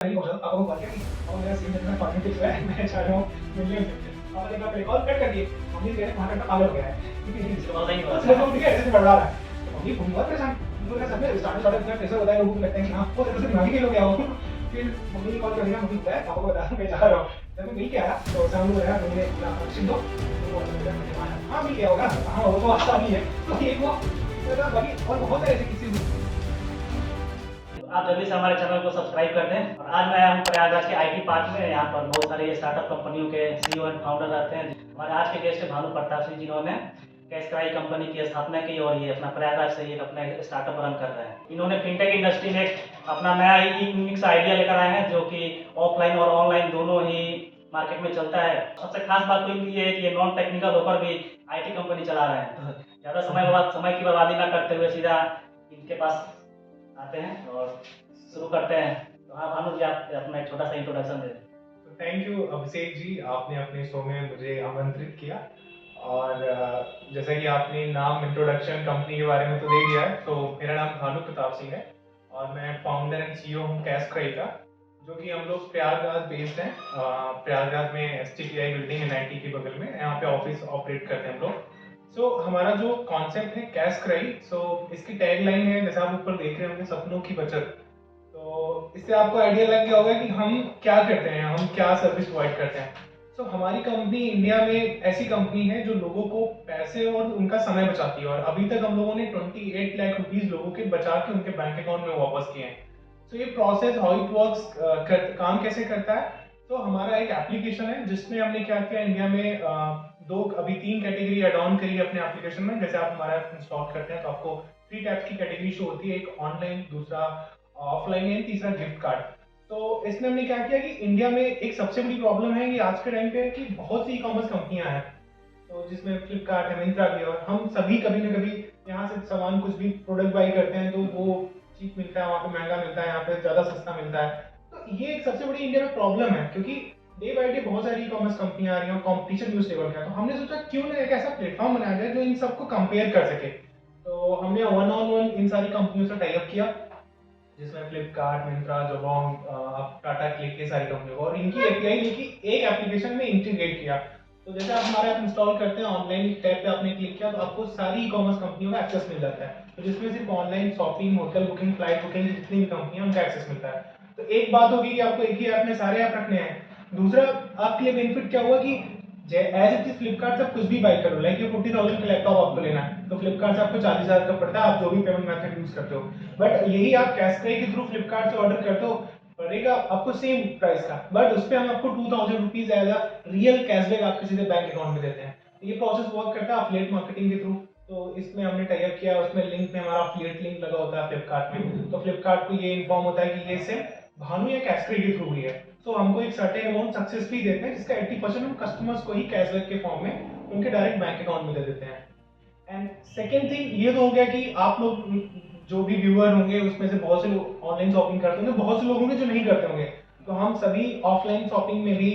नहीं पहुंचा पापा को कॉल किया कि पापा मेरा सिम जो है फॉर्मेट फिक्स है, मैं चाह रहा हूँ मिलियन से। पापा ने कहा कॉल कट कर दिए। मम्मी कह रहे वहाँ का पागल हो गया है क्योंकि इस्तेमाल नहीं हो रहा उसने था। तो ठीक है ऐसे बढ़ रहा है। तो मम्मी खूब बहुत परेशान। उनको लगा सब में स्टार्टअप में प्रेशर होता है, लोगों को लगता है कि हाँ वो तरह से दिमागी खेल हो गया हो। फिर मम्मी ने कॉल कर दिया, मम्मी बताया पापा को बताया मैं जा रहा हूँ। जब मैं मिल के आया तो सामने बताया मम्मी ने अपना सिम दो। हाँ मिल गया होगा, हाँ वो तो आसानी है। तो एक वो बाकी और बहुत सारे ऐसे किसी आप जल्दी से हमारे चैनल को सब्सक्राइब कर दें। और आज मैं आया हूँ प्रयागराज के आईटी पार्क में। यहाँ पर बहुत सारे स्टार्टअप कंपनियों के सीईओ एंड फाउंडर रहते हैं। हमारे आज के गेस्ट है भानु प्रताप सिंह, जिन्होंने कैशक्राई कंपनी की स्थापना की और ये अपना प्रयागराज से एक अपना स्टार्टअप रन कर रहे हैं। इन्होंने फिनटेक इंडस्ट्री में अपना नया यूनिक आइडिया लेकर आए हैं, जो कि ऑफलाइन और ऑनलाइन दोनों ही मार्केट में चलता है। सबसे खास बात तो इनकी ये है कि ये नॉन टेक्निकल होकर भी आईटी कंपनी चला रहे हैं। तो ज़्यादा समय की बर्बादी ना करते हुए सीधा इनके पास आते हैं और शुरू करते हैं। तो हाँ भानु जी, आप अपना एक छोटा सा इंट्रोडक्शन दे दें। तो थैंक यू अभिषेक जी, आपने अपने शो में मुझे आमंत्रित किया। और जैसा कि आपने नाम इंट्रोडक्शन कंपनी के बारे में तो दे दिया है, तो मेरा नाम भानु प्रताप सिंह है और मैं फाउंडर एंड सीईओ हूँ कैशक्राई का, जो कि हम लोग प्रयागराज बेस्ड हैं। प्रयागराज में STPI बिल्डिंग NIT के बगल में यहाँ पे ऑफिस ऑपरेट करते हैं हम लोग। सो हमारा जो कॉन्सेप्ट है कैशक्राई, सो इसकी टैगलाइन है जैसा आप ऊपर देख रहे होंगे, सपनों की बचत। तो इससे आपको आइडिया लग गया होगा कि हम क्या करते हैं, हम क्या सर्विस प्रोवाइड करते हैं। सो हमारी कंपनी इंडिया में ऐसी कंपनी है जो लोगों को पैसे और उनका समय बचाती है, और अभी तक हम लोगों ने 28 लाख रुपीज लोगों के बचा के उनके बैंक अकाउंट में वापस किए हैं। सो ये प्रोसेस हाउ इट वर्क्स, काम कैसे करता है। तो हमारा एक एप्लीकेशन है जिसमें हमने क्या किया, इंडिया में अभी तीन कैटेगरी एड ऑन करी है अपने एप्लीकेशन में। जैसे आप हमारा ऐप इंस्टॉल करते हैं तो आपको 3 टाइप्स की कैटेगरी शो होती है, एक ऑनलाइन, दूसरा ऑफलाइन है, तीसरा गिफ्ट कार्ड। तो इसमें हमने क्या किया कि इंडिया में एक सबसे बड़ी प्रॉब्लम है कि आज के टाइम पे कि बहुत सी ई कॉमर्स कंपनियां हैं, तो जिसमें फ्लिपकार्ट है, मिंत्रा भी है, और हम सभी कभी ना कभी यहाँ से सामान कुछ भी प्रोडक्ट बाई करते हैं तो वो चीप मिलता है, वहाँ पे महंगा मिलता है, यहाँ पे ज़्यादा सस्ता मिलता है। तो ये एक सबसे बड़ी इंडिया में प्रॉब्लम है, क्योंकि डे बाई डे बहुत सारी ई कॉमर्स कंपनियां आ रही हैं, कॉम्पिटिशन भी उस लेवल का है। तो हमने सोचा क्यों ना एक ऐसा प्लेटफॉर्म बनाया जाए जो इन सबको कंपेयर कर सके। तो हमने वन ऑन वन इन सारी कंपनियों से टाई अप किया, जिसमें फ्लिपकार्ट, मिंत्रा, जोबोंग, टाटा क्लिक, के सारी कंपनियों को, और इनकी एपीआई लेके एक एप्लीकेशन में इंटीग्रेट किया। तो जैसे आप हमारा ऐप इंस्टॉल करते हैं, ऑनलाइन टैब पे आपने क्लिक किया तो आपको सारी ई कॉमर्स कंपनियों का एक्सेस मिल जाता है। तो जिसमें सिर्फ online shopping, hotel booking, flight booking, जितनी भी कंपनियां उनका एक्सेस मिलता है। तो एक बात होगी कि आपको एक ही ऐप में सारे ऐप रखने हैं। दूसरा आपके लिए बेनिफिट क्या हुआ कि एज इट इज फ्लिपकार्ट से आप कुछ भी बाई करो, लाइक ये 40,000 का लैपटॉप आपको लेना है तो फ्लिपकार्ट से आपको 40,000 का पड़ता है, आप जो भी पेमेंट मेथड यूज करते हो। बट यही आप कैशक्राई के थ्रू फ्लिपकार्ट से ऑर्डर करते हो, पड़ेगा आपको सेम प्राइस का, बट उस पर हम आपको 2,000 rupees as a real cashback आपके सीधे बैंक अकाउंट में देते हैं। ये प्रोसेस वर्क करता है अफिलिएट मार्केटिंग के थ्रू। तो इसमें हमने टाई अप किया, उसमें लिंक में हमारा अफिलिएट लिंक लगा होता है फ्लिपकार्ट में, तो फ्लिपकार्ट को ये इन्फॉर्म होता है कि ये सेम भानु या कैशक्राई के थ्रू हुई है। तो हमको एक सर्टेन अमाउंट सक्सेस फी देते हैं, जिसका 80% हम कस्टमर्स को ही कैशबैक के फॉर्म में उनके डायरेक्ट बैंक अकाउंट में दे देते हैं। एंड सेकेंड थिंग ये तो हो गया कि आप लोग जो भी व्यूअर होंगे उसमें से बहुत से लोग ऑनलाइन शॉपिंग करते होंगे, बहुत से लोग होंगे जो नहीं करते होंगे। तो हम सभी ऑफलाइन शॉपिंग में भी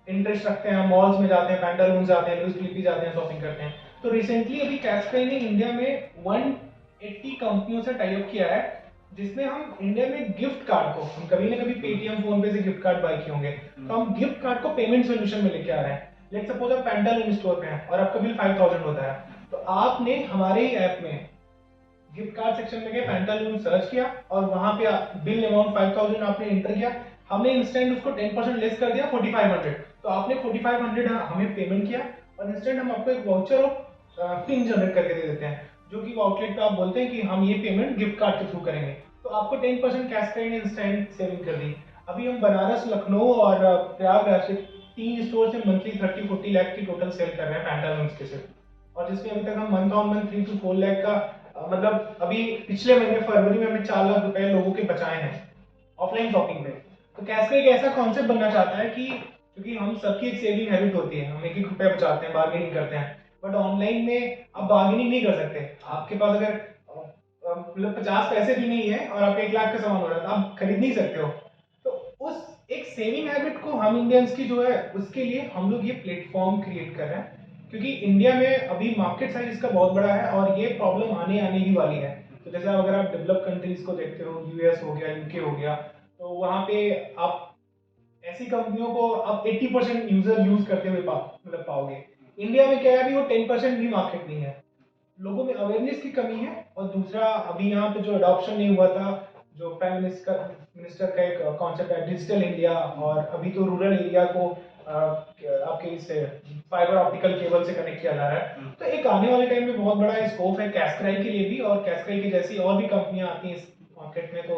इंटरेस्ट रखते हैं, मॉल्स में जाते हैं, पैंटालून जाते हैं, लुइस फिलिपी जाते हैं, शॉपिंग करते हैं। तो रिसेंटली अभी कैशक्राई ने इंडिया में 180 कंपनियों से टाई अप किया है, जिसमें हम इंडिया में गिफ्ट कार्ड को, हम कभी ना कभी पेटीएम, फोन पे से गिफ्ट कार्ड बाय किए होंगे, तो हम गिफ्ट कार्ड को पेमेंट सोल्यूशन में लेके आ रहे हैं। लेट्स सपोज आप पैंटालून स्टोर पे हैं और आपका बिल 5,000 होता है, तो आपने हमारे ही ऐप में गिफ्ट कार्ड सेक्शन में गए, पैंटालून सर्च किया और वहां पे बिल अमाउंट 5,000 आपने एंटर किया, हमने इंस्टेंट उसको 10% लेस कर दिया 4,500। तो आपने 4,500 हमें पेमेंट किया और इंस्टेंट हम आपको एक वाउचर और पिन जनरेट करके दे देते हैं, जो कि आउटलेट पे आप बोलते हैं कि हम ये पेमेंट गिफ्ट कार्ड के थ्रू करेंगे। तो आपको 10% कैशक्राई ने इंस्टेंट सेविंग कर दी। अभी हम बनारस, लखनऊ और प्रयागराज के 3 स्टोर से मंथली 30-40 लाख की टोटल सेल कर रहे हैं पैंटालून के सिर्फ, और जिसमें अभी तक हम month on month 3 to 4 lakh का मतलब अभी पिछले महीने फरवरी में हमने 4 लाख रुपए लोगों के बचाए हैं ऑफलाइन शॉपिंग में। तो कैशक्राई एक ऐसा कॉन्सेप्ट बनना चाहता है कि क्योंकि हम सबकी एक सेविंग हैबिट होती है, हम एक एक रुपया बचाते हैं, बार्गेनिंग करते हैं, बट ऑनलाइन में आप बार्गेनिंग नहीं कर सकते। आपके पास अगर मतलब 50 पैसे भी नहीं है और आपका 1 लाख का सामान हो रहा है तो आप खरीद नहीं सकते हो। तो उस एक सेविंग हैबिट को हम इंडियंस की जो है उसके लिए हम लोग ये प्लेटफॉर्म क्रिएट कर रहे हैं, क्योंकि इंडिया में अभी मार्केट साइज इसका बहुत बड़ा है और ये प्रॉब्लम आने आने ही वाली है। तो जैसे अगर आप डेवलप कंट्रीज को देखते हो, यूएस हो गया, यूके हो गया, तो वहाँ पे आप ऐसी कंपनियों को आप 80% यूजर यूज करते हुए मतलब पाओगे। इंडिया में क्या है, अभी वो 10% भी मार्केट नहीं है, लोगों में अवेयरनेस की कमी है। और दूसरा, अभी यहाँ पे जो अडॉप्शन नहीं हुआ था, जो प्राइम मिनिस्टर का एक कॉन्सेप्ट है डिजिटल इंडिया, और अभी तो रूरल एरिया को आपके इससे फाइबर ऑप्टिकल केबल से कनेक्ट किया जा रहा है। तो एक आने वाले टाइम में बहुत बड़ा स्कोप है कैस्क्राई के लिए भी, और कैस्क्राई की जैसी और भी कंपनियां आती हैं इस मार्केट में, तो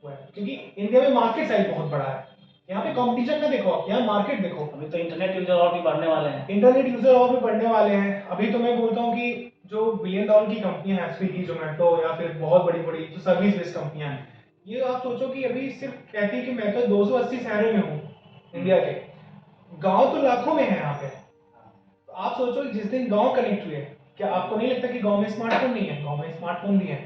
वो है क्योंकि इंडिया में मार्केट साइज बहुत बड़ा है। यहाँ पे कंपटीशन ना देखो आप, यहाँ मार्केट देखो। अभी तो इंटरनेट यूजर और भी बढ़ने वाले हैं। इंटरनेट यूजर और भी बढ़ने वाले हैं। अभी तो मैं बोलता हूँ कि जो बिलियन डॉलर की कंपनियां हैं, स्विगी, जोमेटो, या फिर बहुत बड़ी बड़ी जो सर्विस बेस्ड कंपनियां हैं, ये आप सोचो कि अभी सिर्फ कहती है कि मैं तो 280 शहरों में हूँ इंडिया के, गांव तो लाखों में है यहाँ पे। तो आप सोचो जिस दिन गांव कनेक्ट हुए, क्या आपको नहीं लगता कि गांव में स्मार्टफोन नहीं है? गांव में स्मार्टफोन भी है।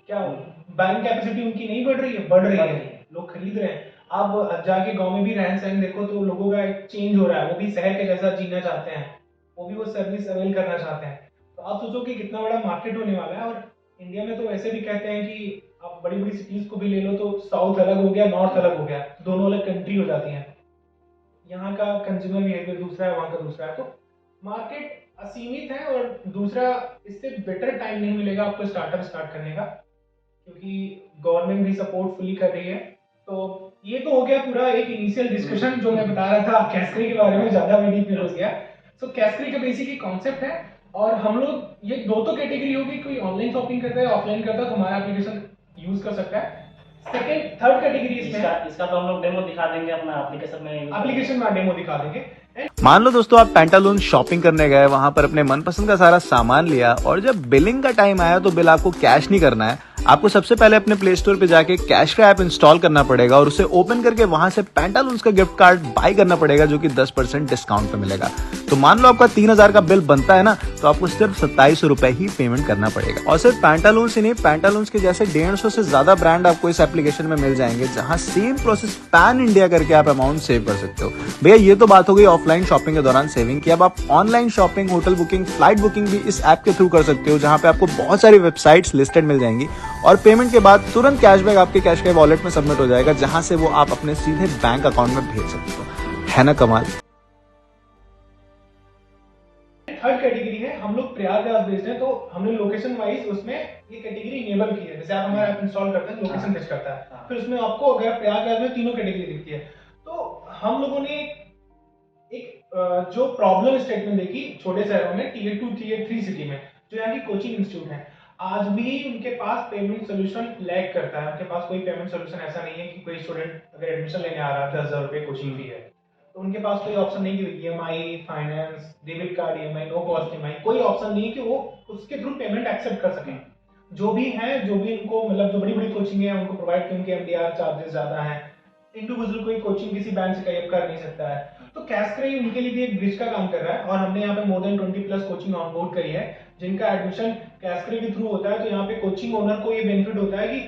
क्या बैंकिंग कैपेसिटी उनकी नहीं बढ़ रही है? बढ़ रही है, लोग खरीद रहे हैं। आप जाके गांव में भी रहन सहन देखो तो लोगों का एक चेंज हो रहा है, वो भी शहर के जैसा जीना चाहते हैं, वो भी वो सर्विस अवेल करना चाहते हैं। तो आप सोचो कि कितना बड़ा मार्केट होने वाला है। और इंडिया में तो वैसे भी कहते हैं कि आप बड़ी बड़ी सिटीज को भी ले लो तो साउथ अलग हो गया, नॉर्थ अलग हो गया, दोनों अलग कंट्री हो जाती हैं। यहाँ का कंज्यूमर बिहेवियर दूसरा है, वहाँ का दूसरा है। तो मार्केट असीमित है। और दूसरा, इससे बेटर टाइम नहीं मिलेगा आपको स्टार्टअप स्टार्ट करने का, क्योंकि गवर्नमेंट भी सपोर्ट फुली कर रही है। तो ये तो हो गया पूरा एक इनिशियल डिस्कशन जो मैं बता रहा था कैस्क्री के बारे में, ज्यादा मैं डीप में घुस गया। सो कैस्क्री का बेसिकली कॉन्सेप्ट है। और हम लोग ये दो तो कैटेगरी होगी, कोई ऑनलाइन शॉपिंग करता है, ऑफलाइन करता है, तो हमारा एप्लीकेशन यूज कर सकता है। सेकंड थर्ड कैटेगरी इसका तो हम लोग डेमो दिखा देंगे अपना एप्लीकेशन में डेमो दिखा देंगे। मान लो दोस्तों आप पैंटालून शॉपिंग करने गए, वहां पर अपने मनपसंद का सारा सामान लिया, और जब बिलिंग का टाइम आया तो बिल आपको कैश नहीं करना है। आपको सबसे पहले अपने प्ले स्टोर पे जाके कैश का ऐप इंस्टॉल करना पड़ेगा और उसे ओपन करके वहां से पैंटालून्स का गिफ्ट कार्ड बाय करना पड़ेगा, जो कि 10% डिस्काउंट पे मिलेगा। तो मान लो आपका 3000 का बिल बनता है ना, तो आपको सिर्फ 2700 रुपए ही पेमेंट करना पड़ेगा। और सिर्फ पैंटालून्स ही नहीं, पैंटालून्स के जैसे 150 से ज्यादा ब्रांड आपको इस एप्लीकेशन में मिल जाएंगे, जहां सेम प्रोसेस पैन इंडिया करके आप अमाउंट सेव कर सकते हो। भैया ये तो बात हो गई ऑफलाइन शॉपिंग के दौरान सेविंग की। अब आप online shopping, hotel booking, flight booking भी इस ऐप के थ्रू कर सकते हो, जहां पे आपको बहुत सारी वेबसाइट्स लिस्टेड मिल जाएंगी, और पेमेंट के बाद तुरंत कैशबैक आपके कैश के वॉलेट में सबमिट हो जाएगा, जहां से वो आप अपने सीधे बैंक अकाउंट में भेज सकते हो। है ना कमाल? थर्ड कैटेगरी है, हम लोग प्रयागराज बेस्ड हैं, तो हमने लोकेशन वाइज उसमें ये कैटेगरी इनेबल की है। जैसे आप हमारा ऐप इंस्टॉल करते हैं, लोकेशन फिक्स करता है, फिर उसमें आपको अगर प्रयागराज में तीनों कैटेगरी दिखती है। तो हम लोगों ने एक जो प्रॉब्लम स्टेटमेंट देखी छोटे शहरों में, टीयर 2 टीयर 3 सिटी में, जो यहाँ की कोचिंग इंस्टीट्यूट है, आज भी उनके पास पेमेंट सोल्यूशन लैग करता है। उनके पास कोई पेमेंट सोल्यूशन ऐसा नहीं है कि कोई स्टूडेंट अगर एडमिशन लेने आ रहा है, 10,000 रुपये कोचिंग फी है, तो उनके पास कोई ऑप्शन नहीं कि EMI, finance, debit card EMI, no cost EMI, कोई ऑप्शन नहीं है कि वो उसके थ्रू पेमेंट एक्सेप्ट कर सकें। जो भी है, जो भी उनको मतलब जो बड़ी बड़ी कोचिंग है उनको प्रोवाइड की, उनके एमडीआर चार्जेस ज्यादा हैं, इंडिविजुअल कोई कोचिंग किसी बैंक से टाइप कर नहीं सकता है। तो कैस्क्राई उनके लिए भी एक ब्रिज का काम कर रहा है, और हमने यहाँ पे मोर देन 20+ कोचिंग ऑनबोर्ड करी है, जिनका एडमिशन कैस्क्राई के थ्रू होता है। तो यहाँ पे कोचिंग ओनर को ये बेनिफिट होता है कि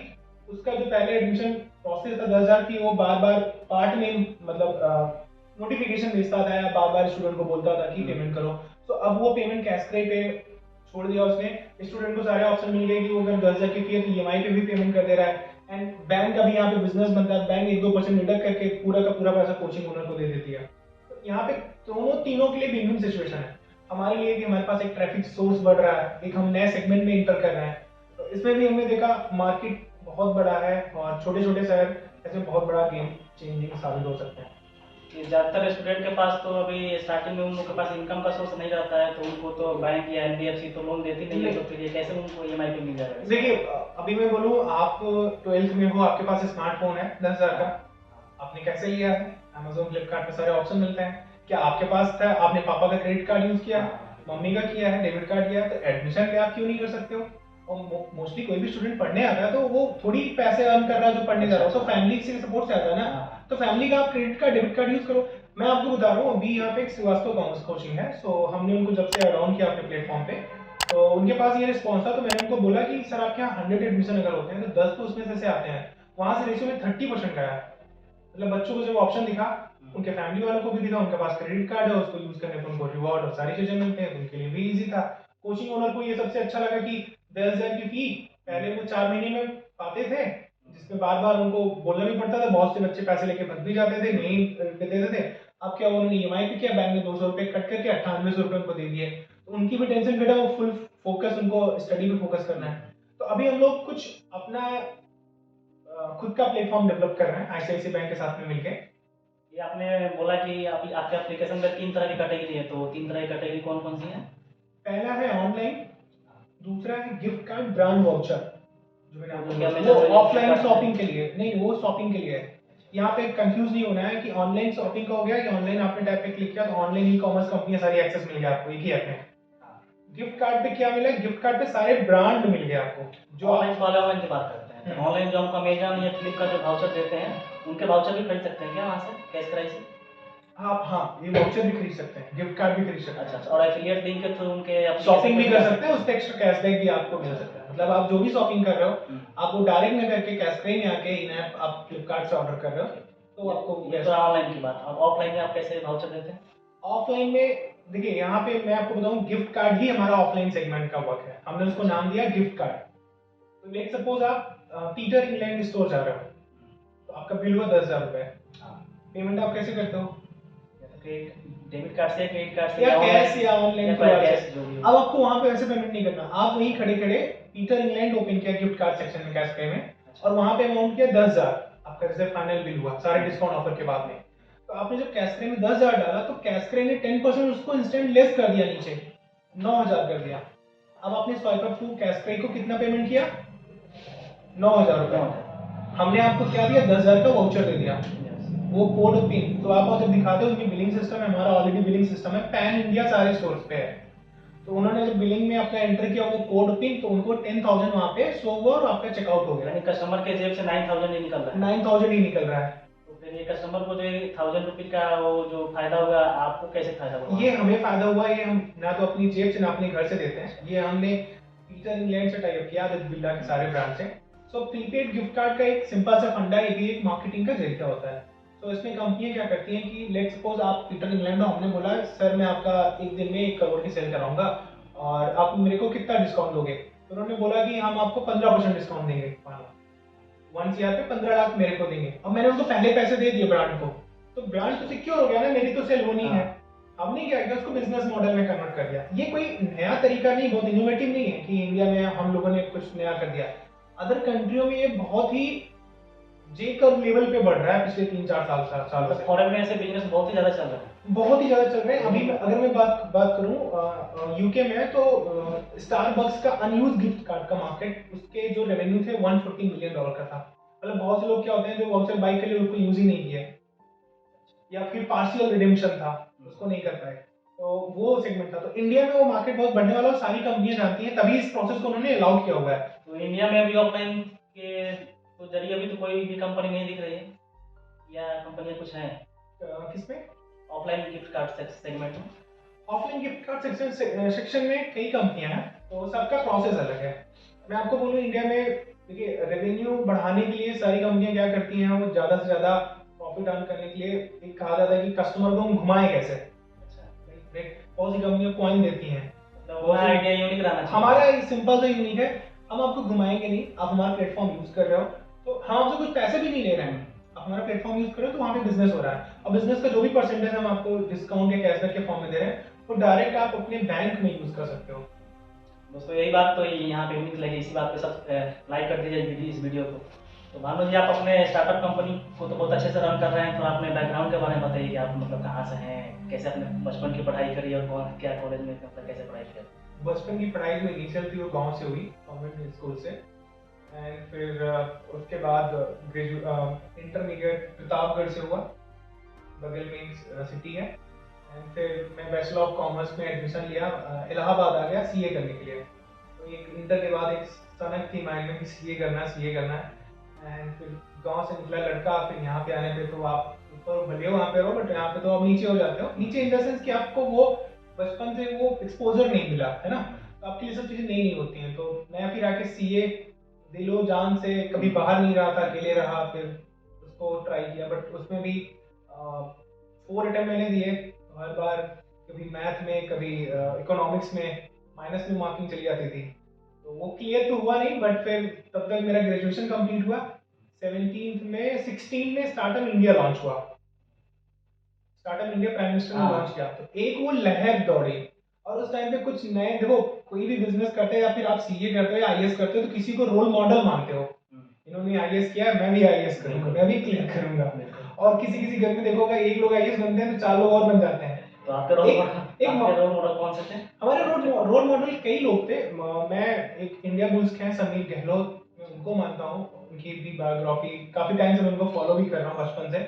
उसका जो पहले एडमिशन प्रोसेस था 10,000 की, वो बार बार पार्ट में मतलब नोटिफिकेशन भेजता था या बार बार स्टूडेंट को बोलता था कि पेमेंट करो। तो अब वो पेमेंट कैस्क्राई पे छोड़ दिया उसने। स्टूडेंट को सारे ऑप्शन मिल गए कि वो अगर 10,000 की फी है तो ईएमआई पे भी पेमेंट कर दे रहा है, एंड बैंक का भी यहाँ पे बिजनेस बनता है, बैंक 1-2% डिडक्ट करके पूरा का पूरा पैसा कोचिंग ओनर को दे देती है। तो यहाँ पे दोनों तीनों के लिए विन विन सिचुएशन है। हमारे लिए कि हमारे पास एक ट्रैफिक सोर्स बढ़ रहा है, एक हम नए सेगमेंट में इंटर कर रहे हैं। तो इसमें भी हमने देखा मार्केट बहुत बड़ा है, और छोटे छोटे शहर ऐसे बहुत बड़ा गेम चेंजिंग साबित हो सकते हैं। ज्यादातर स्टूडेंट के पास तो अभी स्टार्टिंग में उन लोग के पास इनकम का सोर्स नहीं रहता है, तो उनको तो बैंक या एनबीएफसी तो लोन देती नहीं है, तो फिर ये कैसे उनको ईएमआई पे मिल जाएगा? देखिए, अभी मैं बोलूँ, आप 12th में हो, आपके पास स्मार्टफोन है 10,000 का, आपने कैसे लिया है? अमेजोन, फ्लिपकार्ट पे सारे ऑप्शन मिलते हैं। क्या आपके पास था? आपने पापा का क्रेडिट कार्ड यूज किया, मम्मी का किया है, डेबिट कार्ड किया है, तो एडमिशन पे आप क्यों नहीं कर सकते हो? और मोस्टली कोई भी स्टूडेंट पढ़ने आता है तो वो थोड़ी पैसे अर्न कर रहा है जो पढ़ने जा रहा है, तो फैमिली से सपोर्ट से आता है ना। तो फैमिली का आप credit card, debit card use करो। मैं आपको बता रहा हूँ, अभी यहाँ पे एक श्रीवास्तव कॉमर्स कोचिंग है, सो हमने उनको जब से अराउंड किया अपने प्लेटफॉर्म पे, तो उनके पास ये रिस्पॉन्स था। तो मैंने उनको बोला कि सर आपके यहाँ 100 एडमिशन अगर होते हैं तो 10 तो उसमें से आते हैं, वहां से रेशियो में 30% का है। मतलब बच्चों को जब ऑप्शन दिखा, उनके फैमिली वालों को भी दिखा, उनके पास क्रेडिट कार्ड है, उसको यूज करने पर उनको रिवॉर्ड और सारी चीजें मिलते हैं, तो उनके लिए भी इजी था। कोचिंग ओनर को ये सबसे अच्छा लगा कि 10,000 की फी पहले वो 4 महीने में पाते थे, जिसमें बार बार उनको बोलना भी पड़ता था, बहुत से बच्चे पैसे लेके भग भी जाते थे, नहीं देते थे। अब क्या उन्होंने ईएमआई पे किया, बैंक ने 200 रुपये कट करके 9800 रुपये उनको दे दिए, तो उनकी भी टेंशन घटा, वो फुल फोकस उनको स्टडी पे फोकस करना है। तो अभी हम लोग कुछ अपना खुद का प्लेटफॉर्म डेवलप कर रहे हैं आईसीआईसी बैंक के साथ में मिलकर। ये आपने बोला कि अभी आपके एप्लीकेशन में 3 तरह की कैटेगरी है, तो 3 तरह की कैटेगरी कौन कौन सी है? पहला है ऑनलाइन, दूसरा है गिफ्ट कार्ड, ब्रांड वाउचर, जो मैंने आपको क्या बोला, वो ऑफलाइन करते शॉपिंग के लिए नहीं, वो शॉपिंग के लिए है। यहाँ पे कंफ्यूज नहीं होना है कि ऑनलाइन शॉपिंग का हो गया कि ऑनलाइन आपने टैब पे क्लिक किया तो ऑनलाइन ई कॉमर्स कंपनियां सारी एक्सेस मिल गया आपको एक ही ऐप में। गिफ्ट कार्ड पे क्या मिला, गिफ्ट कार्ड पे सारे ब्रांड मिल गए आपको। जो ऑनलाइन वाले ऑनलाइन की बात करते हैं, ऑनलाइन जो हम अमेजन या फ्लिपकार्ट जो वाउचर देते हैं, उनके वाउचर भी खरीद सकते हैं क्या वहाँ से कैश प्राइस से? आप हाँ, ये वाउचर भी खरीद सकते हैं, गिफ्ट कार्ड भी खरीद सकते हैं। अच्छा, और एफिलिएट लिंक के थ्रू उनके शॉपिंग भी कर सकते हैं, उससे एक्स्ट्रा कैशबैक भी आपको मिल सकता है। मतलब आप जो भी शॉपिंग कर रहे हो, आप वो डायरेक्ट ना करके कैशक्राई में आके इन ऐप आप फ्लिपकार्ट से ऑर्डर कर रहे हो तो आपको। ये तो ऑनलाइन की बात। अब ऑफलाइन में आप कैसे वाउचर देते हैं? ऑफलाइन में देखिए, यहाँ पे मैं आपको बताऊं, गिफ्ट कार्ड ही हमारा ऑफलाइन सेगमेंट का वर्क है, हमने उसको नाम दिया गिफ्ट कार्ड। तो लेट सपोज आप पीटर इंग्लैंड स्टोर जा रहे हो, तो आपका बिल हुआ 10,000 रुपए, पेमेंट आप कैसे करते हो? डेबिट कार्ड से, क्रेडिट कार्ड से, या कैश या ऑनलाइन कैश। अब आपको वहां पे वैसे पेमेंट नहीं करना, आप वहीं खड़े खड़े पीटर इंग्लैंड ओपन किया गिफ्ट कार्ड सेक्शन में, कैश पे में, और वहां पे अमाउंट किया 10,000, आपका जैसे फाइनल बिल हुआ सारे डिस्काउंट ऑफर के बाद में। तो आपने जब कैश में 10,000 डाला तो कैश ने 10% उसको इंस्टेंट लेस कर दिया, नीचे 9,000 कर दिया। अब आपने स्वाइप अप टू कैश को कितना पेमेंट किया? 9,000 रुपए। हमने आपको क्या दिया? 10,000 का वाउचर दे दिया, वो कोड और पिन। तो आप जब दिखाते हो, उनकी बिलिंग सिस्टम है, हमारा ऑलरेडी बिलिंग सिस्टम है, पैन इंडिया सारे स्टोर्स पे है। तो उन्होंने जब बिलिंग में अपना एंटर किया वो कोड पिन, तो उनको 10,000 वहाँ पे शो हुआ और आपका चेकआउट हो गया। यानी कस्टमर के जेब से 9,000 ही निकल रहा है। 9,000 ही निकल रहा है। तो फिर ये कस्टमर को जो 1,000 रुपीज का वो जो फायदा होगा, आपको कैसे फायदा होगा? ये हमें फायदा हुआ, ये हम ना तो अपनी जेब से ना अपने घर से देते हैं, ये हमने पीटर इंग्लैंड से टाई अप किया, आदित्य बिरला के सारे ब्रांड से। सो प्रीपेड गिफ्ट कार्ड का एक सिंपल सा फंडा है, ये भी एक मार्केटिंग का जरिया होता है। तो इसमें कंपनियां क्या करती हैं कि लेट सपोज आप पीटर इंग्लैंड हो, हमने बोला सर मैं आपका एक दिन में 1 करोड़ की सेल कराऊंगा और आप मेरे को कितना डिस्काउंट दोगे? तो उन्होंने बोला कि हम आपको 15% डिस्काउंट देंगे, 1 ईयर पे 15 लाख मेरे को देंगे। अब मैंने उनको पहले पैसे दे दिए ब्रांड को, तो ब्रांड तो सिक्योर हो गया ना, मेरी तो सेल होनी है। हमने क्या किया, उसको बिजनेस मॉडल में कन्वर्ट कर दिया। ये कोई नया तरीका नहीं, बहुत इनोवेटिव नहीं है कि इंडिया में हम लोगों ने कुछ नया कर दिया। अदर कंट्रियों में ये बहुत ही जे कर्व लेवल पे बढ़ रहा है पिछले 3-4 सालों से। फॉरेन में ऐसे बिजनेस बहुत ही ज्यादा चल रहा है, बहुत ही ज्यादा चल रहे हैं। अभी अगर मैं बात करूं, यूके में तो स्टारबक्स का अनयूज गिफ्ट कार्ड का मार्केट, उसके जो रेवेन्यू थे $140 मिलियन का था। मतलब बहुत से लोग क्या होते हैं जो वाउचर बाई के लिए उसको यूज ही नहीं किया, या फिर पार्शियल रिडेम्पशन था, उसको नहीं कर पाए, तो वो सेगमेंट था। तो इंडिया में वो मार्केट बहुत बढ़ने वाला, सारी कंपनियां जानती हैं, तभी इस प्रोसेस को उन्होंने अलाउ किया हुआ है। तो इंडिया में अभी ऑफलाइन के तो जरिए अभी तो कोई भी कंपनी नहीं दिख रही है, या कंपनियां कुछ हैं किसमें? ऑफलाइन गिफ्ट कार्ड सेगमेंट में। ऑफलाइन गिफ्ट कार्ड सेक्शन में कई कंपनियां हैं, तो सबका प्रोसेस अलग है। मैं आपको बोलूं, इंडिया में देखिए रेवेन्यू बढ़ाने के लिए सारी कंपनियां क्या करती हैं, वो ज्यादा से ज्यादा प्रॉफिट अर्न करने के लिए एक कहा जाता है कि कस्टमर को हम घुमाएं कैसे। बहुत सी कंपनियां कॉइन देती हैं, आइडिया यूनिक रहना चाहिए। हमारा एक सिंपल सा यूनिक है, हम आपको घुमाएंगे नहीं, आप हमारा प्लेटफॉर्म यूज कर रहे हो तो हम आपसे कुछ पैसे भी नहीं ले रहे हैं, आप हमारा प्लेटफॉर्म यूज कर रहे हो तो वहाँ पे बिजनेस हो रहा है। और बिजनेस का जो भी परसेंटेज हम आपको डिस्काउंट या कैशबैक के फॉर्म में दे रहे हैं, वो डायरेक्ट आप अपने बैंक में यूज कर सकते हो। दोस्तों यही बात तो यहाँ पे यूनिक लगी, इसी बात पे सब लाइक कर दीजिए इस वीडियो को। तो भानु जी, आप अपने स्टार्टअप कंपनी को तो बहुत अच्छे से रन कर रहे हैं, तो आपने बैकग्राउंड के बारे में बताइए कि आप मतलब कहाँ से हैं, कैसे आपने बचपन की पढ़ाई करी और क्या कॉलेज में मतलब कैसे पढ़ाई किया? बचपन की पढ़ाई जो इनिशियल थी वो गांव से हुई, गवर्नमेंट स्कूल से, एंड फिर उसके बाद इंटरमीडिएट प्रतापगढ़ से हुआ, बगल में एक सिटी है। एंड फिर मैं बैचलर ऑफ कॉमर्स में एडमिशन लिया, इलाहाबाद आ गया सीए करने के लिए। तो एक इंटर के बाद एक सनक थी माइंड में कि सीए करना है। एंड फिर गांव से निकला लड़का, फिर यहाँ पे आने पे तो आप ऊपर भले वहाँ पे रहो, बट यहाँ पे तो आप नीचे हो जाते हो। नीचे इन द सेंस कि आपको वो बचपन से वो एक्सपोजर नहीं मिला है ना, तो आपके लिए सब चीज़ें नई होती हैं। तो मैं फिर आके सीए दिलो जान से कभी बाहर नहीं रहा था, अकेले रहा, फिर उसको ट्राई किया, बट उसमें भी 4 अटेम्प्ट मैंने दिए, हर बार कभी मैथ में कभी इकोनॉमिक्स में माइनस में मार्किंग चली जाती थी, तो वो क्लियर तो हुआ नहीं। बट फिर तब तक मेरा ग्रेजुएशन कंप्लीट हुआ, 17 में 16 में स्टार्टअप इंडिया लॉन्च हुआ। स्टार्टअप इंडिया प्राइम मिनिस्टर ने लॉन्च किया, तो एक वो लहर दौड़ी। और उस टाइम पे कुछ नए, देखो कोई भी बिजनेस करते हैं या फिर आप सीए करते हो या आईएएस करते हो तो किसी को रोल मॉडल मानते हो। इन्होंने आईएएस किया, मैं भी आईएएस करूंगा, मैं भी क्लियर करूंगा। और किसी किसी घर में देखोगा एक लोग आईएएस बनते हैं तो 4 लोग और बन जाते हैं। तो आपके रोल मॉडल कौन से थे? हमारे रोल मॉडल कई लोग थे। मैं एक इंडिया बुल्स के हैं संदीप गहलोत, मैं उनको मानता हूँ। उनकी भी बायोग्राफी काफी टाइम से मैं उनको फॉलो भी कर रहा हूँ बचपन से।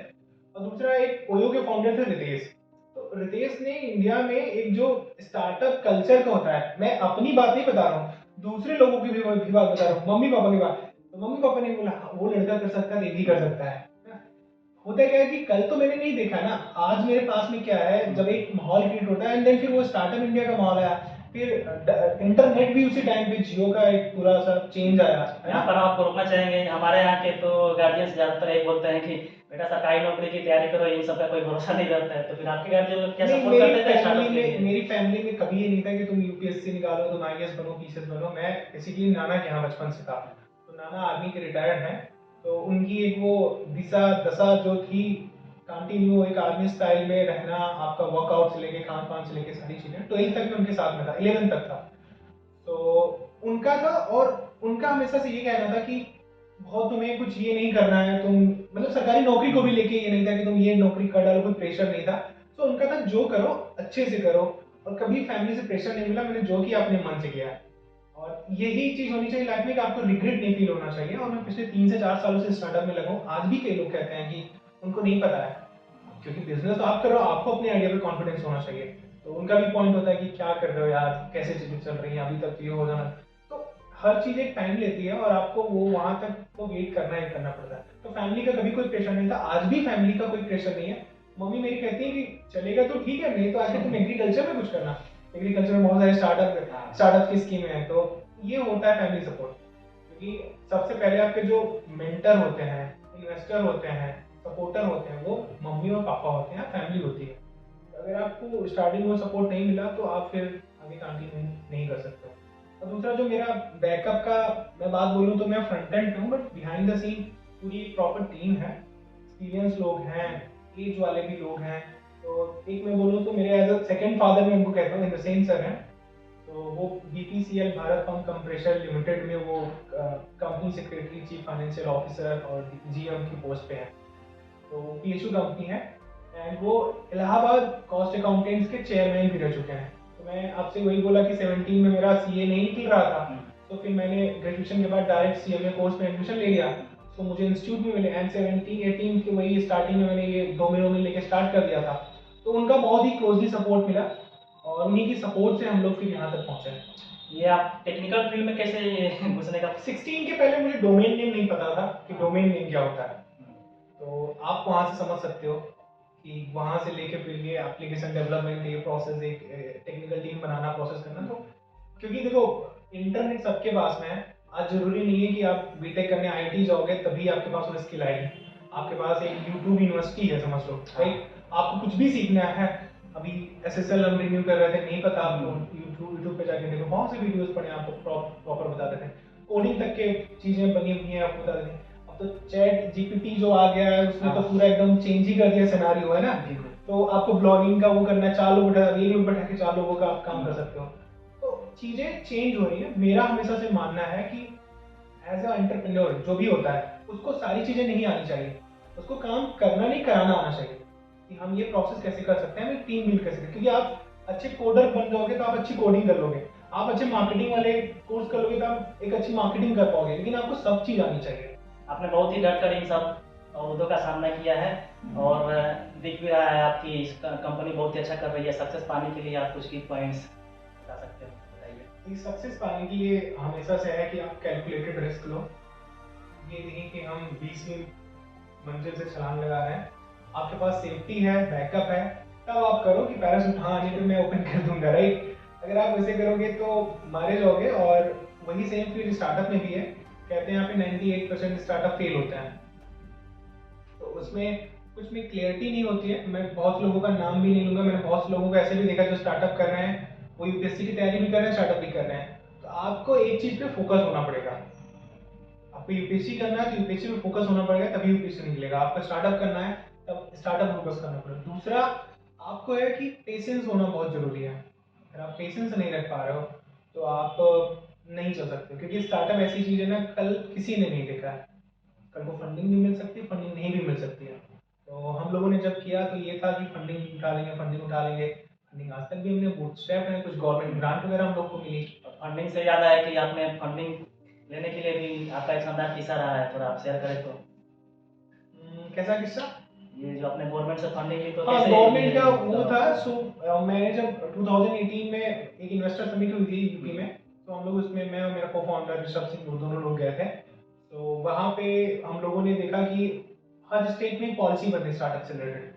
और दूसरा एक ओयो के फाउंडर थे रितेश। तो रितेश ने इंडिया में एक जो स्टार्टअप कल्चर का होता है, मैं अपनी बात नहीं बता रहा हूँ, दूसरे लोगों की भी बात बता रहा हूँ, मम्मी पापा की बात। तो मम्मी पापा ने बोला वो लड़का कर सकता है, ये भी कर सकता है। होता क्या है कि कल तो मैंने नहीं देखा ना, आज मेरे पास में क्या है, जब एक माहौल क्रिएट होता है एंड देन फिर वो स्टार्टअप इंडिया का माहौल आया, फिर इंटरनेट भी उसी टाइम पे जियो का एक पूरा सा चेंज आया। यहाँ पर आपको रोकना चाहेंगे, हमारे यहाँ के तो गार्जियंस ज्यादातर यही बोलते हैं कि बेटा सरकारी नौकरी की तैयारी करो, इन सब का कोई भरोसा नहीं रहता है। तो फिर आपके गार्जियन लोग क्या सपोर्ट करते थे स्टार्टअप के लिए? मेरी फैमिली में कभी ये नहीं था कि तुम यूपीएससी निकालो, तुम आईएएस बनो, पीसीएस बनो। मैं बेसिकली नाना के यहाँ बचपन से था, तो नाना आर्मी के रिटायर्ड हैं, तो उनकी एक वो दिशा दशा जो थी, कंटिन्यू एक आर्मी स्टाइल में रहना, आपका वर्कआउट से लेके खान पान से लेके सारी चीजें, 12th तक मैं उनके साथ में था, 11th तक था। तो उनका था, और उनका हमेशा से ये कहना था कि बहुत तुम्हें कुछ ये नहीं करना है, तुम मतलब सरकारी नौकरी को भी लेके ये नहीं था कि तुम ये नौकरी कर डालो, कोई प्रेशर नहीं था। तो उनका था जो करो अच्छे से करो, और कभी फैमिली से प्रेशर नहीं मिला, मैंने जो किया अपने मन से किया। और यही चीज होनी चाहिए लाइफ में कि आपको रिग्रेट नहीं फील होना चाहिए। और मैं पिछले 3 से 4 सालों से स्टार्टअप में लगा हूँ। आज भी कई लोग कहते हैं कि उनको नहीं पता है, क्योंकि बिजनेस तो आप करो, आपको अपने आइडिया पे कॉन्फिडेंस होना चाहिए। तो उनका भी पॉइंट होता है कि क्या कर रहे हो यार, कैसे चीजें चल रही हैं, अभी तक ये हो जाना। तो हर चीज एक टाइम लेती है और आपको वो वहां तक तो वेट करना पड़ता है। तो फैमिली का कभी कोई प्रेशर नहीं था, आज भी फैमिली का कोई प्रेशर नहीं है। मम्मी मेरी कहती है कि चलेगा तो ठीक है, नहीं तो आगे तुम एग्रीकल्चर में कुछ करना, एग्रीकल्चर में बहुत सारे स्टार्टअप की स्कीमें हैं। तो ये होता है फैमिली सपोर्ट, क्योंकि सबसे पहले आपके जो मेंटर होते हैं, इन्वेस्टर होते हैं, सपोर्टर होते हैं, वो मम्मी और पापा होते हैं, फैमिली होती है। अगर आपको स्टार्टिंग में सपोर्ट नहीं मिला तो आप फिर आगे कंटिन्यू नहीं कर सकते। और दूसरा जो मेरा बैकअप का मैं बात बोलूँ तो मैं फ्रंट एंड पे हूँ, बट बिहाइंड द सीन पूरी प्रॉपर टीम है, एक्सपीरियंस लोग हैं, एज वाले भी लोग हैं। तो एक मैं बोलूँ तो मेरे एज अ सेकेंड फादर मैं उनको कहता हूँ, इन द सेम सर हैं। तो वो BPCL Bharat pump compressor limited में वो company secretary, chief financial officer और जीएम की पोस्ट पे हैं। तो पीएसयू कंपनी है, एंड वो इलाहाबाद कॉस्ट अकाउंटेंट्स के चेयरमैन भी रह चुके हैं। तो मैं आपसे वही बोला कि 17 में मेरा सीए नहीं निकल रहा था, तो फिर मैंने ग्रेजुएशन के बाद डायरेक्ट सीएमए कोर्स में एडमिशन ले लिया। तो मुझे इंस्टीट्यूट में मिले, एंड 17-18 के वही स्टार्टिंग में मैंने ये 2 महीनों में लेके स्टार्ट कर दिया था। तो उनका बहुत ही क्लोजली सपोर्ट मिला, और उन्हीं की सपोर्ट से हम लोग फिर यहाँ तक पहुँचे। ये आप टेक्निकल फील्ड में कैसे घुसने का? 16 के पहले मुझे डोमेन नेम नहीं पता था कि डोमेन नेम क्या होता है। तो आप वहाँ से समझ सकते हो कि वहाँ से लेके फिर ये एप्लीकेशन डेवलपमेंट, ये प्रोसेस, एक टेक्निकल टीम बनाना, प्रोसेस करना। तो क्योंकि देखो इंटरनेट सबके पास में है, आज जरूरी नहीं है कि आप बीटेक करने आईटी जाओगे तभी आपके पास वो स्किल आएगी। आपके पास एक यूट्यूब यूनिवर्सिटी है, समझ लो, राइट? आपको कुछ भी सीखना है, अभी एसएसएल हम रिन्यू कर रहे थे, नहीं पता आपको, यूट्यूब पे जाके देखो, बहुत से वीडियोस पढ़े, आपको प्रॉपर बता देते हैं। कोडिंग तक के चीजें बनी हुई हैं, आपको बता देते हैं। अब तो चैट जीपीटी जो आ गया है, उसने तो पूरा एकदम चेंज ही कर दिया सिनेरियो, है ना? तो आपको ब्लॉगिंग का वो करना है, 4 लोग बैठा, 1 लोग बैठा के 4 लोगों का आप काम कर सकते हो। तो चीजें चेंज हो रही है। मेरा हमेशा से मानना है कि एज अ एंटरप्रेन्योर जो भी होता है, उसको सारी चीजें नहीं आनी चाहिए, उसको काम करना नहीं, कराना आना चाहिए कि हम ये प्रोसेस कैसे कर सकते हैं, हम एक टीम बिल्ड कैसे करें। क्योंकि आप अच्छे कोडर बन जाओगे तो आप अच्छी कोडिंग कर लोगे, आप अच्छे मार्केटिंग वाले कोर्स कर लोगे तो आप एक अच्छी मार्केटिंग कर पाओगे, लेकिन आपको सब चीज आनी चाहिए। आपने बहुत ही डट कर इन सब मुद्दों का सामना किया है, और दिख भी रहा है आपकी कंपनी बहुत ही अच्छा कर रही है। सक्सेस पाने के लिए आप कुछ की पॉइंट्स बता सकते हो? बताइए। सक्सेस पाने के लिए हमेशा से है कि आप कैलकुलेटेड रिस्क लो। ये नहीं कि हम 20वीं मंजिल से छलांग लगा रहे हैं, आपके पास सेफ्टी है, बैकअप है, तब आप करो कि पैराशूट हाँ नहीं तो मैं ओपन कर दूंगा, राइट? अगर आप वैसे करोगे तो मारे जाओगे। और वही सेम फिर स्टार्टअप में भी है, कहते हैं यहाँ पे 98% स्टार्टअप फेल होता है। तो उसमें कुछ में क्लियरिटी नहीं होती है। मैं बहुत लोगों का नाम भी नहीं लूंगा, मैंने बहुत लोगों को ऐसे भी देखा जो स्टार्टअप कर रहे हैं, वो यूपीएससी की तैयारी भी कर रहे हैं, स्टार्टअप भी कर रहे हैं। तो आपको एक चीज पे फोकस होना पड़ेगा, आपको यूपीएससी करना है तो यूपीएससी पे फोकस होना पड़ेगा, तभी यूपीएससी निकलेगा। आपको स्टार्टअप करना है तब स्टार्टअप फोकस करना पड़ेगा। दूसरा आपको है कि पेशेंस होना बहुत जरूरी है। अगर आप पेशेंस नहीं रख पा रहे हो तो आप नहीं चल सकते, क्योंकि स्टार्टअप ऐसी चीज़ है ना, कल किसी ने नहीं देखा है, कल को फंडिंग भी मिल सकती है, फंडिंग नहीं भी मिल सकती है। तो हम लोगों ने जब किया तो ये था कि फंडिंग उठा लेंगे, फंडिंग उठा लेंगे। फंडिंग आज तक भी हमने बूटस्ट्रैप है, कुछ गवर्नमेंट ग्रांट वगैरह हम लोग को मिली। फंडिंग से याद आया कि आपने फंडिंग लेने के लिए भी आपका एक शानदार किस्सा रहा है, थोड़ा आप शेयर करें तो। कैसा किस्सा? ये जो आपने गवर्नमेंट से फंडिंग ली तो हाँ, कैसे गवर्नमेंट का ये वो था। सो मैंने जब 2018 में एक इन्वेस्टर समिट हुई थी यूपी में, तो हम लोग उसमें, मैं और मेरा को फाउंडर ऋषभ सिंह, दोनों लोग गए थे। तो वहाँ पे हम लोगों ने देखा कि हर स्टेट में पॉलिसी बनी स्टार्टअप से रिलेटेड।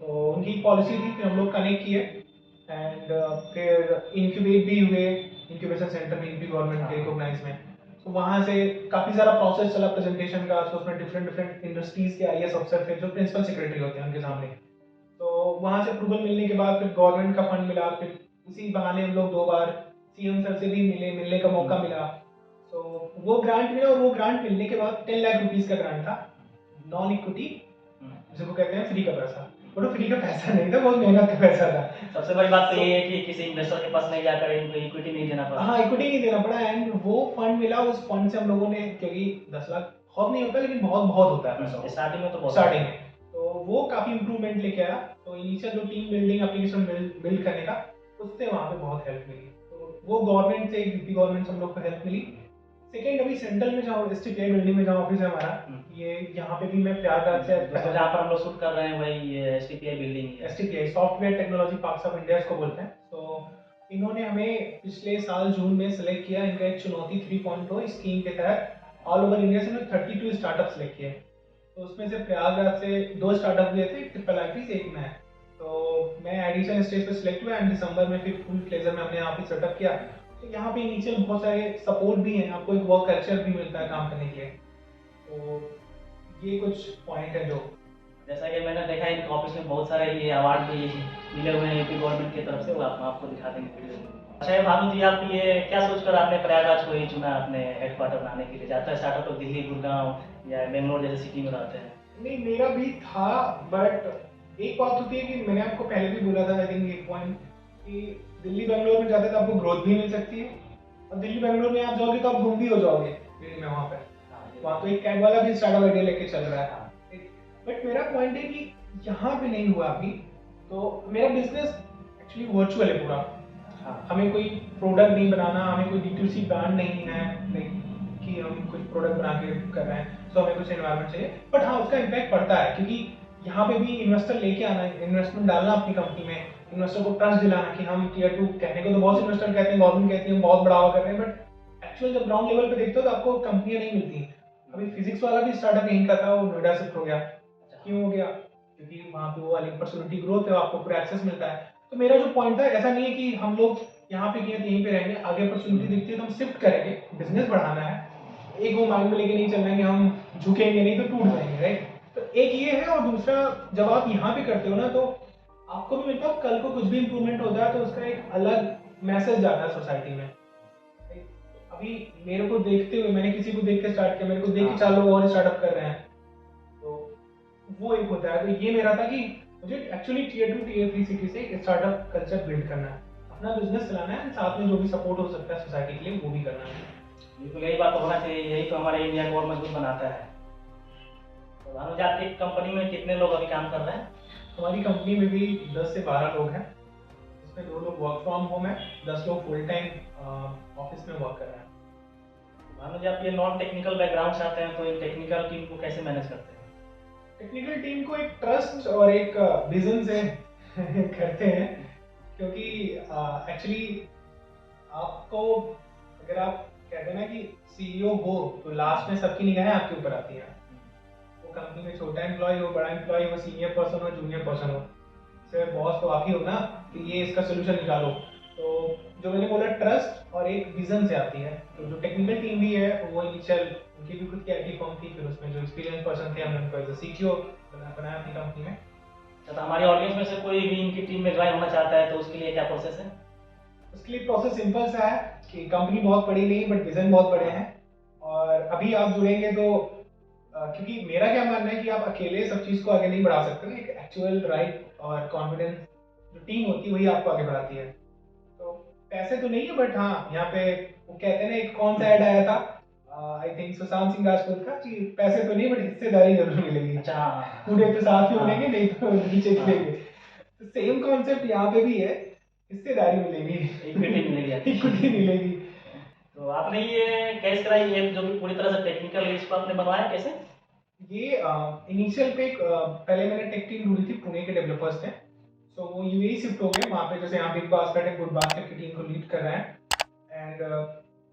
तो उनकी पॉलिसी थी, फिर हम लोग कनेक्ट किए एंड फिर इंक्यूबेट भी हुए इंक्यूबेशन सेंटर में, यूपी गवर्नमेंट के रिकॉग्नाइज में। तो वहाँ से काफ़ी सारा प्रोसेस चला प्रेजेंटेशन का। तो उसमें डिफरेंट डिफरेंट इंडस्ट्रीज के आईएएस अफसर थे जो प्रिंसिपल सेक्रेटरी होते हैं उनके सामने। तो वहाँ से अप्रूवल मिलने के बाद फिर गवर्नमेंट का फंड मिला। फिर उसी बहाने हम लोग 2 बार सीएम सर से भी मिलने का मौका मिला। तो वो ग्रांट मिला, और वो ग्रांट मिलने के बाद 10 लाख रुपीस का ग्रांट था, नॉन इक्विटी, जिसको कहते हैं फ्री का पैसा। बट फ्री का पैसा नहीं था, बहुत मेहनत का पैसा था। सबसे बड़ी बात तो ये है कि किसी इन्वेस्टर के पास नहीं जाकर इनको इक्विटी नहीं देना पड़ा। हाँ, इक्विटी नहीं देना पड़ा। एंड वो फंड मिला, उस फंड से हम लोगों ने, क्योंकि 10 लाख बहुत नहीं होता लेकिन बहुत बहुत होता है पैसा स्टार्टिंग में, तो बहुत स्टार्टिंग में। तो वो काफी इंप्रूवमेंट लेके आया। तो इनिशियल जो टीम बिल्डिंग, एप्लीकेशन बिल्ड करने का, उससे वहाँ पे बहुत हेल्प मिली। तो वो गवर्नमेंट से, यूपी गवर्नमेंट से हम लोग को हेल्प मिली। सेकेंड, अभी सेंट्रल में जहाँ STPI बिल्डिंग में जहाँ ऑफिस है हमारा, ये यहाँ पे भी मैं प्रयागराज से, जहाँ पर हम लोग शूट कर रहे हैं वही STPI बिल्डिंग है। STPI software technology parks of India इसको बोलते हैं। तो इन्होंने हमें पिछले साल जून में सिलेक्ट किया। इनका एक चुनौती 3.0 स्कीम के तहत ऑल ओवर इंडिया से 32 स्टार्टअप सिलेक्ट किए। तो उसमें से प्रयागराज से 2 स्टार्टअप हुए थे, ट्रिपल आईटी से एक मैं। तो मैं एडिशन स्टेज पे सिलेक्ट हुआ एंड दिसंबर में फिर फुल फ्लेजर में हमने यहाँ पे सेटअप किया। तो यहाँ पे इनिशियल बहुत सारे सपोर्ट भी हैं, आपको एक वर्क कल्चर भी मिलता है काम करने के लिए। तो ये कुछ पॉइंट है जो, जैसा कि मैंने देखा है इनके ऑफिस में बहुत सारे ये अवार्ड भी मिले हुए हैं यूपी गवर्नमेंट की तरफ से, वो आपको दिखा देंगे वीडियो में। अच्छा भानु जी, आप ये क्या सोचकर आपने प्रयागराज को ही चुना अपने हेडक्वार्टर बनाने के लिए? जाता है स्टार्टअप तो दिल्ली, गुड़गांव या बेंगलोर जैसे सिटी में रहते हैं। नहीं, मेरा भी था, बट एक बात होती है कि मैंने आपको पहले भी बोला था, आई थिंक एक पॉइंट, कि दिल्ली बेंगलोर में जाते तो आपको ग्रोथ भी मिल सकती है, और दिल्ली बेंगलोर में आप जाओगे तो आप गुम भी हो जाओगे दिल्ली में। वहाँ तो एक कैब वाला भी स्टार्टअप आइडिया लेके चल रहा है। बट मेरा पॉइंट है कि यहाँ पे नहीं हुआ अभी। तो मेरा बिजनेस एक्चुअली वर्चुअल है पूरा। हमें कोई प्रोडक्ट नहीं बनाना, हमें कोई D2C ब्रांड नहीं है, लाइक कि हम कुछ प्रोडक्ट बना के कर रहे हैं, तो हमें कुछ एनवायरनमेंट चाहिए। बट हाँ, उसका इम्पैक्ट पड़ता है, क्योंकि यहाँ पे भी इन्वेस्टर लेके आना, इन्वेस्टमेंट डालना अपनी कंपनी में, इन्वेस्टर को ट्रस्ट दिलाना कि हम Tier 2, कहने को तो बहुत से इन्वेस्टर कहते हैं, गवर्नमेंट कहती है हम बहुत बढ़ावा कर रहे हैं, बट एक्चुअल जब ग्राउंड लेवल पे देखते हो तो आपको कंपनियां नहीं मिलती। अभी फिजिक्स वाला भी स्टार्टअप यहीं का था, वो नोएडा शिफ्ट हो गया। क्यों हो गया? क्योंकि वहाँ पे वो वाली अपॉर्चुनिटी ग्रोथ है, आपको पूरा एक्सेस मिलता है। तो मेरा जो पॉइंट था, ऐसा नहीं है कि हम लोग यहाँ पे किए यहीं पे रहेंगे, आगे अपॉर्चुनिटी दिखती है तो हम शिफ्ट करेंगे। बिजनेस बढ़ाना है, एक वो माइंड में लेके नहीं चलना है कि हम झुकेंगे नहीं तो टूट जाएंगे, राइट? तो एक ये है, और दूसरा जब आप यहाँ पे करते हो ना, तो आपको भी मिलता है, कल को कुछ भी इंप्रूवमेंट होता है तो उसका एक अलग मैसेज जाता है सोसाइटी में। अभी मेरे को देखते हुए, मैंने किसी को देख के स्टार्ट किया, मेरे को देख के 4 लोग और स्टार्टअप कर रहे हैं, तो वो एक होता है। तो ये मेरा था कि मुझे एक्चुअली Tier 2, Tier 3 सिटी से स्टार्टअप कल्चर बिल्ड करना है, अपना बिजनेस चलाना है, साथ में जो भी सपोर्ट हो सकता है सोसाइटी के लिए वो भी करना है। बिल्कुल, यही बात तो होना चाहिए, यही तो हमारे इंडिया को और मजबूत बनाता है। तो भानु जी, आपकी कंपनी में कितने लोग अभी काम कर रहे हैं? हमारी कंपनी में भी 10 से 12 लोग हैं, इसमें 2 लोग वर्क फ्रॉम होम है, 10 लोग फुल टाइम ऑफिस में वर्क कर रहे हैं। भानु जी, आप ये नॉन टेक्निकल बैकग्राउंड से आते हैं, तो इन टेक्निकल टीम को कैसे मैनेज करते हैं? टेक्निकल टीम को एक ट्रस्ट और एक विजन से करते हैं, क्योंकि एक्चुअली आपको, अगर आप कहते हैं ना कि CEO हो तो लास्ट में सबकी निगाहें आपके ऊपर आती हैं। वो कंपनी में छोटा एम्प्लॉय हो, बड़ा एम्प्लॉय हो, सीनियर पर्सन हो, जूनियर पर्सन हो, सिर्फ बॉस तो आप ही हो ना कि ये इसका सोल्यूशन निकालो। तो जो मैंने बोला, ट्रस्ट और एक विजन से आती है। तो जो टेक्निकल टीम भी है वो इनिशियल, उनकी भी खुद की IT फर्म थी, फिर उसमें जो एक्सपीरियंस पर्सन थे हमने उनको एज CTO बनाया अपनी कंपनी में। तो हमारी ऑडियंस में से कोई भी इनकी टीम में ज्वाइन होना चाहता है तो उसके लिए क्या प्रोसेस है? उसके लिए प्रोसेस सिंपल सा है कि कंपनी बहुत बड़ी नहीं बट विजन बहुत बड़े हैं, और अभी आप जुड़ेंगे तो क्योंकि मेरा क्या मानना है कि आप अकेले सब चीज़ को आगे नहीं बढ़ा सकते ना, एक एक्चुअल राइट और कॉन्फिडेंस जो टीम होती है वही आपको आगे बढ़ाती है। तो पैसे तो नहीं है, बट हाँ यहाँ पे वो कहते हैं ना, एक कौन सा ऐड आया था, आई थिंक सुशांत सिंह राजपूत का, कि पैसे तो नहीं बट हिस्सेदारी जरूर मिलेगी। अच्छा हाँ, पूरे तो साथ ही हाँ। मिलेंगे, नहीं तो नीचे हाँ। गिरेंगे। तो सेम कॉन्सेप्ट यहाँ पे भी है, हिस्सेदारी मिलेगी, इक्विटी मिलेगी। इक्विटी मिलेगी। तो आपने ये कैश कराई ये जो भी पूरी तरह से टेक्निकल है, इसको आपने बनवाया कैसे? ये इनिशियल पे पहले मैंने टेक टीम ढूंढी थी, पुणे के डेवलपर्स थे, सो वो यूएई शिफ्ट हो गए वहाँ पे, जैसे यहाँ बिग बास्केट है, गुड बास्केट की टीम को लीड कर रहे हैं। एंड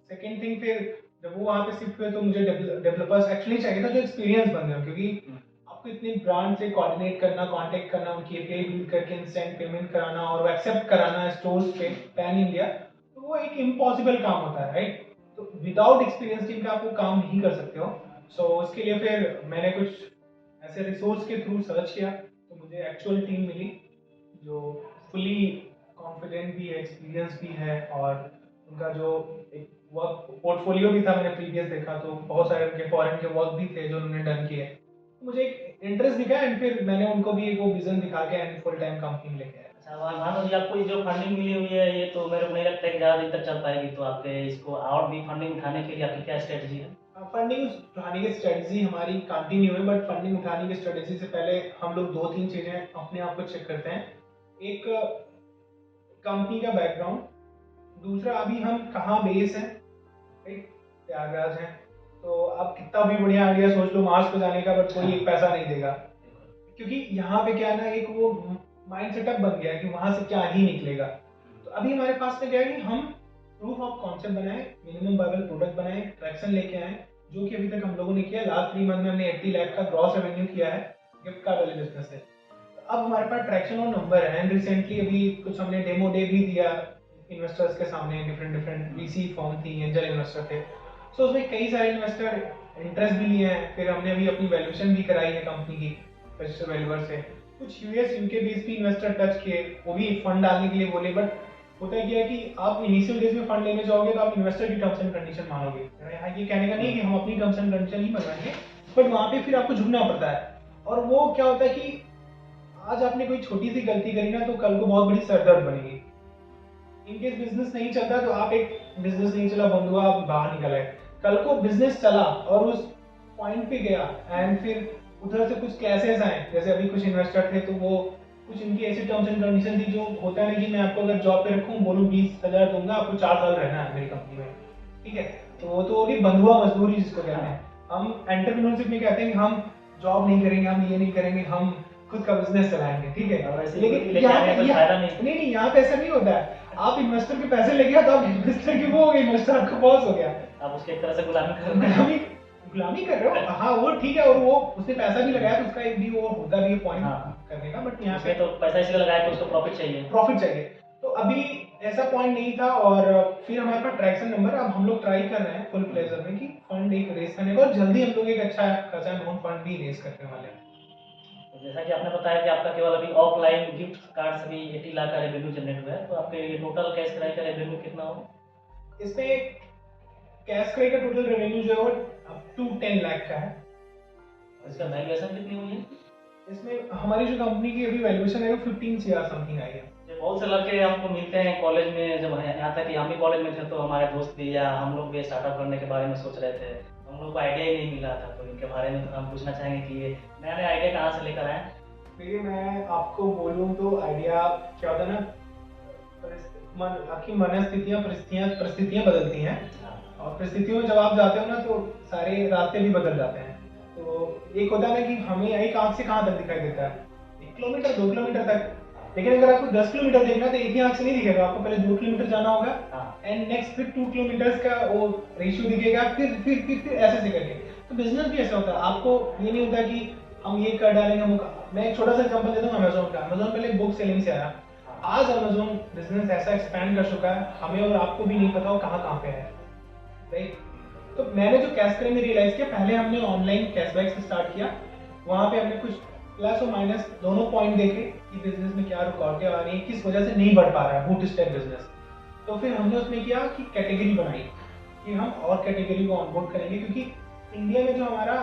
सेकेंड थिंग, फिर जब वो वहाँ पे शिफ्ट हुए तो मुझे डेवलपर्स एक्चुअली चाहिए था जो एक्सपीरियंस बंदे हो, क्योंकि आपको इतनी ब्रांड से कोऑर्डिनेट करना, कांटेक्ट करना, उनकी एपीआई बिल्ड करके इंस्टेंट पेमेंट कराना और वो एक्सेप्ट कराना स्टोर्स पे पैन इंडिया, तो वो एक इम्पॉसिबल काम होता है, राइट? तो विदाउट एक्सपीरियंस टीम का आप वो काम नहीं कर सकते हो। सो उसके लिए फिर मैंने कुछ ऐसे रिसोर्स के थ्रू सर्च किया, तो मुझे एक्चुअल टीम मिली जो फुली कॉन्फिडेंट भी है, एक्सपीरियंस भी है, और उनका जो एक वर्क पोर्टफोलियो भी था, मैंने प्रीवियस देखा तो बहुत सारे उनके फॉरेन के वर्क भी थे जो उन्होंने डन किए, तो मुझे एक इंटरेस्ट दिखा एंड फिर मैंने उनको भी एक वो विजन दिखा के एंड फुल टाइम कंपनी में लेके आया। अच्छा, मान लो आपको ये जो फंडिंग मिली हुई है, ये तो मेरे को नहीं लगता कि ज़्यादा दिन तक चल पाएगी, तो आपके इसको और भी फंडिंग उठाने के लिए आपकी क्या स्ट्रेटजी है? फंडिंग उठाने की स्ट्रेटजी हमारी कंटिन्यू है, बट फंडिंग उठाने की स्ट्रेटजी से पहले हम लोग 2-3 चीजें अपने आप को चेक करते हैं। एक, कंपनी का बैकग्राउंड, दूसरा अभी हम कहाँ बेस हैं, प्रयागराज हैं, तो आप कितना भी बढ़िया आइडिया सोच लो मार्स पे जाने का, बट कोई एक पैसा नहीं देगा, क्योंकि यहाँ पे क्या है ना, एक वो माइंड सेटअप बन गया है कि वहां से क्या ही निकलेगा। तो अभी हमारे पास में क्या है कि हम प्रूफ ऑफ कॉन्सेप्ट बनाए, मिनिमम वायबल प्रोडक्ट बनाए, ट्रैक्शन लेके आए, जो कि अभी तक हम लोगों ने किया। लास्ट 3 मंथ में हमने 80 लाख का ग्रॉस रेवेन्यू किया है गिफ्ट कार्ड वाले बिजनेस से। अब हमारे पास ट्रैक्शन और नंबर है, एंड रिसेंटली अभी कुछ हमने डेमो डे भी दिया इन्वेस्टर्स के सामने, डिफरेंट वीसी फॉर्म थी, एंजल इन्वेस्टर थे, सो उसमें कई सारे इन्वेस्टर इंटरेस्ट भी लिए हैं। फिर हमने अभी अपनी वैल्यूएशन भी कराई है कंपनी की रजिस्टर वैल्यूअर से। कुछ यूएस यूके बेस्ड भी इन्वेस्टर टच किए, वो भी फंड डालने के लिए बोले, बट होता क्या है कि आप इनिशियल डेज में फंड लेने जाओगे तो आप इन्वेस्टर की टर्म्स एंड कंडीशन मानोगे। यहाँ ये कहने का नहीं कि हम अपनी टर्म्स एंड कंडीशन ही बनवाएंगे, बट वहाँ पे फिर आपको झुकना पड़ता है। और वो क्या होता है कि आज आपने कोई छोटी सी गलती करी ना, तो कल को बहुत बड़ी सरदर्द बनेगी। इनकेस बिजनेस नहीं चलता तो आप एक बिजनेस नहीं चला, बंद हुआ, आप बाहर निकल आए, कल को बिजनेस चला और उस पॉइंट पे गया एंड फिर उधर से कुछ क्लैशेस आए, जैसे अभी कुछ इन्वेस्टर थे तो वो कुछ इनकी ऐसी टर्म्स एंड कंडीशन थी जो होता है ना कि मैं आपको अगर जॉब पे रखूं, बोलूं 20,000 दूंगा, आपको 4 साल रहना है मेरी कंपनी में, ठीक है? तो वो तो होगी बंधुआ मजदूरी जिसको कहते हैं। हम एंटरप्रेन्योरशिप में कहते हैं कि हम जॉब नहीं करेंगे, हम ये नहीं करेंगे, हम खुद का बिजनेस चलाएंगे, ठीक है? लेकिन नहीं, यहाँ पे ऐसा नहीं होता है। आप इन्वेस्टर के पैसे ले गया तो आप इन्वेस्टर की वो हो गए, इन्वेस्टर आपका बॉस हो गया, आप उसके एक तरह से गुलामी कर रहे हो। हाँ वो ठीक है, और वो उसने पैसा भी लगाया तो उसका एक भी वो होता भी है पॉइंट करने का, बट यहाँ पे तो पैसा इसलिए लगाया कि उसको प्रॉफिट चाहिए। तो अभी ऐसा पॉइंट नहीं था। और फिर हमारे पास ट्रैक्शन नंबर, अब हम लोग ट्राई कर रहे हैं फुल प्लेजर में कि फंड एक रेस करने का, और जल्दी हम लोग एक अच्छा खासा अमाउंट फंड भी रेस करने वाले हैं। तो जैसा कि आपने बताया कि आपका केवल अभी ऑफलाइन गिफ्ट कार्ड से भी 80 लाख का रेवेन्यू जनरेट हुआ है, तो आपके ये टोटल कैश क्राई का रेवेन्यू कितना होगा? इसमें कैश क्राई का टोटल रेवेन्यू जो है वो अप टू 10 लाख का है। इसका वैल्यूएशन कितनी हुई है? इसमें हमारी जो कंपनी की अभी वैल्यूएशन है वो 15 CR समथिंग आई है। बहुत से लड़के हमको मिलते हैं कॉलेज में, जब यहाँ तक कि हम भी कॉलेज में थे तो हमारे दोस्त भी या हम लोग भी स्टार्टअप करने के बारे में सोच रहे थे, हम लोग को आइडिया ही नहीं मिला था, तो इनके बारे में हम पूछना चाहेंगे कि ये नया नया आइडिया कहाँ से लेकर आए? देखिए मैं आपको बोलूँ तो आइडिया क्या होता है ना, आपकी मनस्थितियाँ परिस्थितियाँ बदलती हैं, और परिस्थितियों में जब आप जाते हो ना तो सारे रास्ते भी बदल जाते हैं। तो एक होता है ना कि हमें एक आँख से कहाँ तक दिखाई देता है, 1 किलोमीटर 2 किलोमीटर तक, लेकिन अगर आपको 10 किलोमीटर देखना है तो एक ही आँख से नहीं दिखेगा, आपको पहले 2 किलोमीटर जाना होगा एंड नेक्स्ट फिर 2 किलोमीटर का वो रेशियो दिखेगा, फिर ऐसे से करके। तो बिजनेस भी ऐसा होता है, आपको ये नहीं होता कि हम ये कर डालेंगे। मैं एक छोटा सा एग्जांपल देता हूँ अमेजोन का। अमेजोन पहले बुक सेलिंग से आया, आज अमेजोन बिजनेस ऐसा एक्सपैंड कर चुका है, हमें और आपको भी नहीं पता वो कहाँ पे है, राइट? तो मैंने जो कैश क्राई में रियलाइज किया, पहले हमने ऑनलाइन कैशबैक से स्टार्ट किया, वहाँ पे हमने कुछ प्लस और माइनस दोनों पॉइंट देखे कि बिजनेस में क्या रुकावटें आ रही है, किस वजह से नहीं बढ़ पा रहा है बूट स्टेप बिजनेस। तो फिर हमने उसमें किया कि कैटेगरी बनाई फिर हम और कैटेगरी को ऑनबोर्ड करेंगे, क्योंकि इंडिया में जो हमारा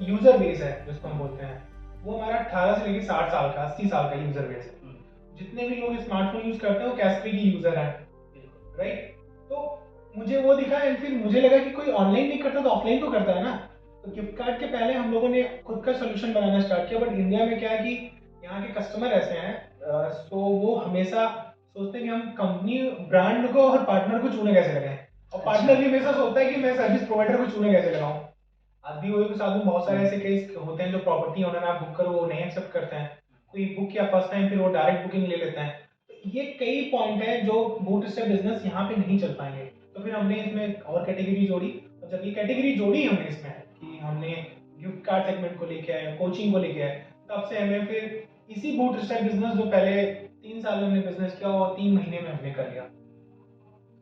यूजर बेस है जिसको हम बोलते हैं, वो हमारा 18 से लेकर 60 साल का 80 साल का यूजर बेस है। जितने भी लोग स्मार्टफोन यूज करते हैं वो कैशफ्री की यूजर है, राइट। तो मुझे वो दिखा एंड फिर मुझे लगा कि कोई ऑनलाइन नहीं करता तो ऑफलाइन तो करता है ना। तो गिफ्ट कार्ड के पहले हम लोगों ने खुद का सोल्यूशन बनाना स्टार्ट किया, बट इंडिया में क्या है कि यहाँ के कस्टमर ऐसे हैं, तो वो हमेशा सोचते हैं कि हम कंपनी ब्रांड को और पार्टनर को चुने कैसे लगाएं, और पार्टनर भी हमेशा सोचता है कि मैं सर्विस प्रोवाइडर को चुने कैसे लगाऊं। अभी वही साथ में बहुत सारे ऐसे केस होते हैं जो प्रॉपर्टी ओनर आप बुक करो वो नहीं एक्सेप्ट करते हैं, कोई बुक किया फर्स्ट टाइम फिर वो डायरेक्ट बुकिंग ले लेते हैं। तो ये कई पॉइंट है जो बूट स्टेप बिजनेस यहाँ पे नहीं चल पाएंगे। तो फिर हमने इसमें और कैटेगरी जोड़ी, और जब ये कैटेगरी जोड़ी हमने इसमें कि हमने गिफ्ट कार्ड सेगमेंट को लेके आए, कोचिंग को लेके आए, तब से हमें फिर इसी बूट स्टेप बिजनेस जो पहले 3 साल में हमने बिजनेस किया और 3 महीने में हमने कर लिया,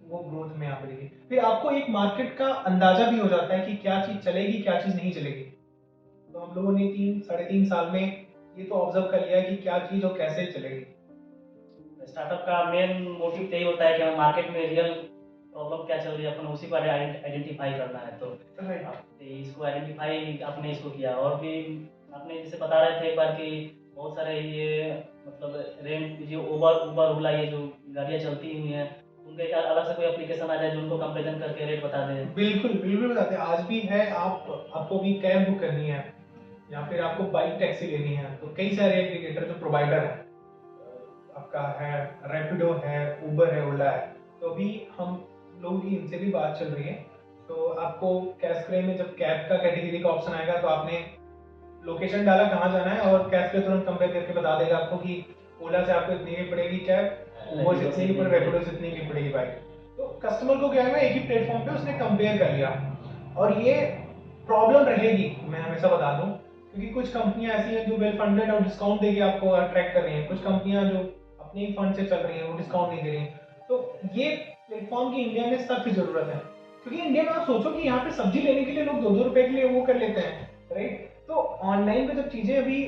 वो ग्रोथ में यहाँ पे देखी। फिर आपको एक मार्केट का अंदाजा भी हो जाता है कि क्या चीज चलेगी क्या चीज नहीं चलेगी। तो हम लोगों ने 3-3.5 साल में ये तो ऑब्जर्व कर लिया कि क्या चीज और कैसे चलेगी। स्टार्टअप का मेन मोटिव यही होता है कि हमें मार्केट में रियल प्रॉब्लम क्या चल रही है, अपन उसी पर आइडेंटिफाई करना है। तो इसको आइडेंटिफाई आपने इसको किया, और भी आपने जैसे बता रहे थे एक बार कि बहुत सारे ये मतलब रेंट जो उबर ओला ये जो गाड़ियाँ चलती हुई हैं उनका एक अलग से कोई एप्लीकेशन आ जाए जो उनको कंपेरिजन करके रेट बता दे। बिल्कुल बिल्कुल बताते हैं, आज भी है। आपको भी कैब बुक करनी है या फिर आपको बाइक टैक्सी लेनी है, तो कई सारे एग्रीगेटर जो प्रोवाइडर है, आपका है रैपिडो है, उबर है, ओला है, तो अभी हम लोगों की इनसे भी बात चल रही है। तो आपको कैशक्रे में जब कैब का कैटेगरी का ऑप्शन आएगा तो आपने लोकेशन डाला कहाँ जाना है और कैशक्रे तुरंत कंपेयर करके बता देगा आपको कि ओला से आपको इतनी की पड़ेगी कैब, उबर से इतनी की पड़ेगी, रैपिडो से इतनी की पड़ेगी बाइक। तो कस्टमर को क्या है, एक ही प्लेटफॉर्म पे उसने कंपेयर कर लिया। और ये प्रॉब्लम रहेगी, मैं हमेशा बता दूं, क्योंकि कुछ कंपनियां ऐसी हैं जो वेल फंडेड और डिस्काउंट देके आपको अट्रैक्ट कर रही हैं, कुछ कंपनियां जो अपने ही फंड से चल रही हैं वो डिस्काउंट नहीं दे रही हैं। तो ये प्लेटफॉर्म की इंडिया में सख्त जरूरत है, क्योंकि इंडिया में आप सोचो कि यहाँ पे सब्जी लेने के लिए लोग 2-2 रुपए के लिए वो कर लेते हैं, राइट। तो ऑनलाइन पे जब चीजें अभी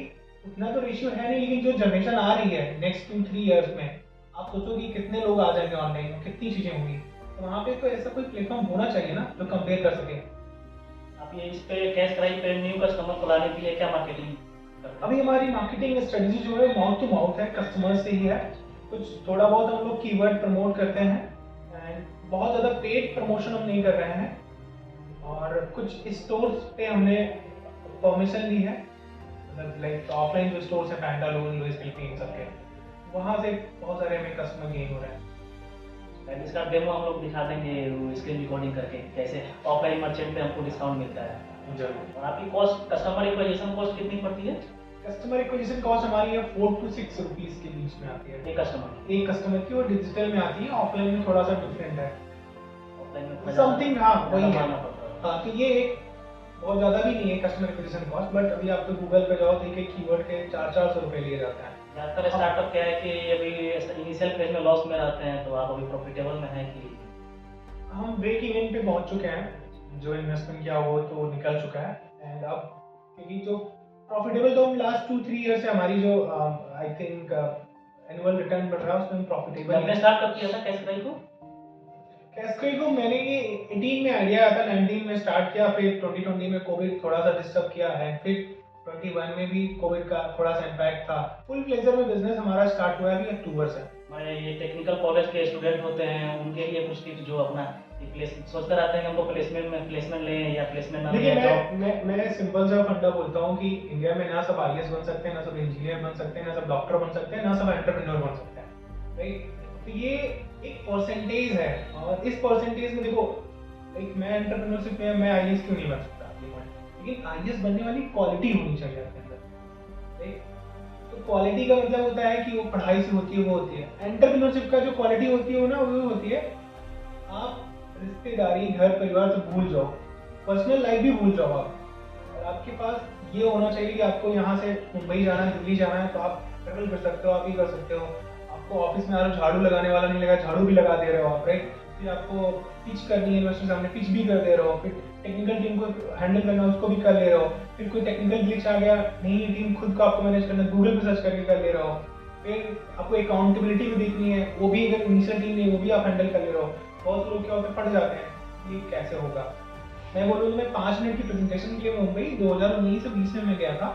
उतना तो रेशियो है नहीं, लेकिन जो जनरेशन आ रही है नेक्स्ट 2-3 ईयर्स में, आप सोचो कि कितने लोग आ जाएंगे ऑनलाइन में, कितनी चीजें होंगी। तो वहाँ पे तो ऐसा कोई प्लेटफॉर्म होना चाहिए ना जो कंपेयर कर सके। आप ये इस पे कैश प्राइस पे न्यू कस्टमर को लाने के लिए क्या मार्केटिंग करते हैं? अभी हमारी मार्केटिंग स्ट्रेटजी जो है माउथ टू माउथ है, कस्टमर से ही है। कुछ थोड़ा बहुत हम लोग कीवर्ड प्रमोट करते हैं एंड बहुत ज़्यादा पेड प्रमोशन हम नहीं कर रहे हैं, और कुछ स्टोर्स पे हमने परमिशन ली है, मतलब लाइक ऑफलाइन जो स्टोर्स हैं पैंटालून, लुइस विटन सबके, वहाँ से बहुत सारे हमें कस्टमर गेन हो रहे हैं। इसका डेमो हम लोग दिखा देंगे स्क्रीन रिकॉर्डिंग करके कैसे ऑफलाइन मर्चेंट पे हमको डिस्काउंट मिलता है। जरूर। और आपकी कॉस्ट कस्टमर एक्विजिशन कॉस्ट कितनी पड़ती है? कस्टमर एक्विजिशन कॉस्ट हमारी है 4 to 6 रुपीज के बीच में आती है एक कस्टमर की, और डिजिटल में आती है, ऑफलाइन में थोड़ा सा डिफरेंट है, ऑफलाइन में समथिंग। हाँ वही है। हाँ हाँ, तो ये एक बहुत ज़्यादा भी नहीं है कस्टमर एक्विजिशन कॉस्ट, बट अभी आप तो गूगल पे जाओ तो एक कीवर्ड के 400-400 रुपए लिए जाते हैं। ज़्यादातर स्टार्टअप क्या है कि अभी इनिशियल फेज में लॉस में रहते हैं, तो आप अभी प्रॉफिटेबल में हैं कि? हम ब्रेक इवन पे पहुंच चुके हैं, जो इन्वेस्टमेंट किया वो तो निकल चुका है, एंड अब क्योंकि जो प्रॉफिटेबल तो हम लास्ट 2-3 ईयर से हमारी जो आई थिंक एनुअल रिटर्न बढ़ रहा है उसमें हम प्रॉफिटेबल। हमने स्टार्ट कब किया था कैशक्राई को? कैशक्राई को मैंने ये 18 में आइडिया आया था, 19 में स्टार्ट किया, फिर 2020 में कोविड थोड़ा सा डिस्टर्ब किया है, फिर 21 में भी कोविड का थोड़ा सा इम्पैक्ट था। फुल फ्लेजर में बिजनेस हमारा स्टार्ट हुआ है अभी अक्टूबर से। हमारे ये टेक्निकल कॉलेज के स्टूडेंट होते हैं उनके लिए कुछ टिप्स जो अपना सोचते रहते हैं कि हमको प्लेसमेंट लें या प्लेसमेंट ना देखिए, लें। मैं सिंपल सा फंडा बोलता हूँ कि इंडिया में ना सब आईएएस बन सकते हैं, ना सब इंजीनियर बन सकते हैं, ना सब डॉक्टर बन सकते हैं, ना सब एंटरप्रेन्योर बन सकते हैं, राइट। तो ये एक परसेंटेज है, और इस परसेंटेज में देखो, लाइक मैं एंटरप्रेन्योरशिप में मैं आईएएस क्यों नहीं बन सकता, लेकिन आईएएस बनने वाली क्वालिटी होनी चाहिए आपके अंदर, राइट। तो क्वालिटी का मतलब होता है कि वो पढ़ाई से होती है, वो होती है। एंटरप्रेन्योरशिप का जो क्वालिटी होती है वो ना वो होती है आप रिश्तेदारी, घर परिवार से भूल जाओ, पर्सनल लाइफ भी भूल जाओ आप, और आपके पास ये होना चाहिए कि आपको यहाँ से मुंबई जाना है, दिल्ली जाना है, तो आप ट्रेवल कर सकते हो, आप ये कर सकते हो। आपको ऑफिस में आ रहे हो, झाड़ू लगाने वाला नहीं लगा, झाड़ू भी लगा दे रहे हो आप, राइट। फिर आपको पिच करनी है इन्वेस्टर सामने, पिच भी कर दे रहे हो, फिर टेक्निकल टीम को हैंडल करना है उसको भी कर ले रहे हो, फिर कोई टेक्निकल ग्लिच आ गया, नहीं टीम खुद को आपको मैनेज करना है, गूगल पे सर्च करके कर ले रहे हो, फिर आपको अकाउंटेबिलिटी भी देखनी है, वो भी अगर इनिशियल टीम नहीं वो भी आप हैंडल कर ले रहे हो। बहुत लोग क्या होते हैं फट जाते हैं, ये कैसे होगा। मैं बोलूँ तो मैं 5 मिनट की प्रेजेंटेशन के लिए मुंबई 2019 से 20 में मैं गया था,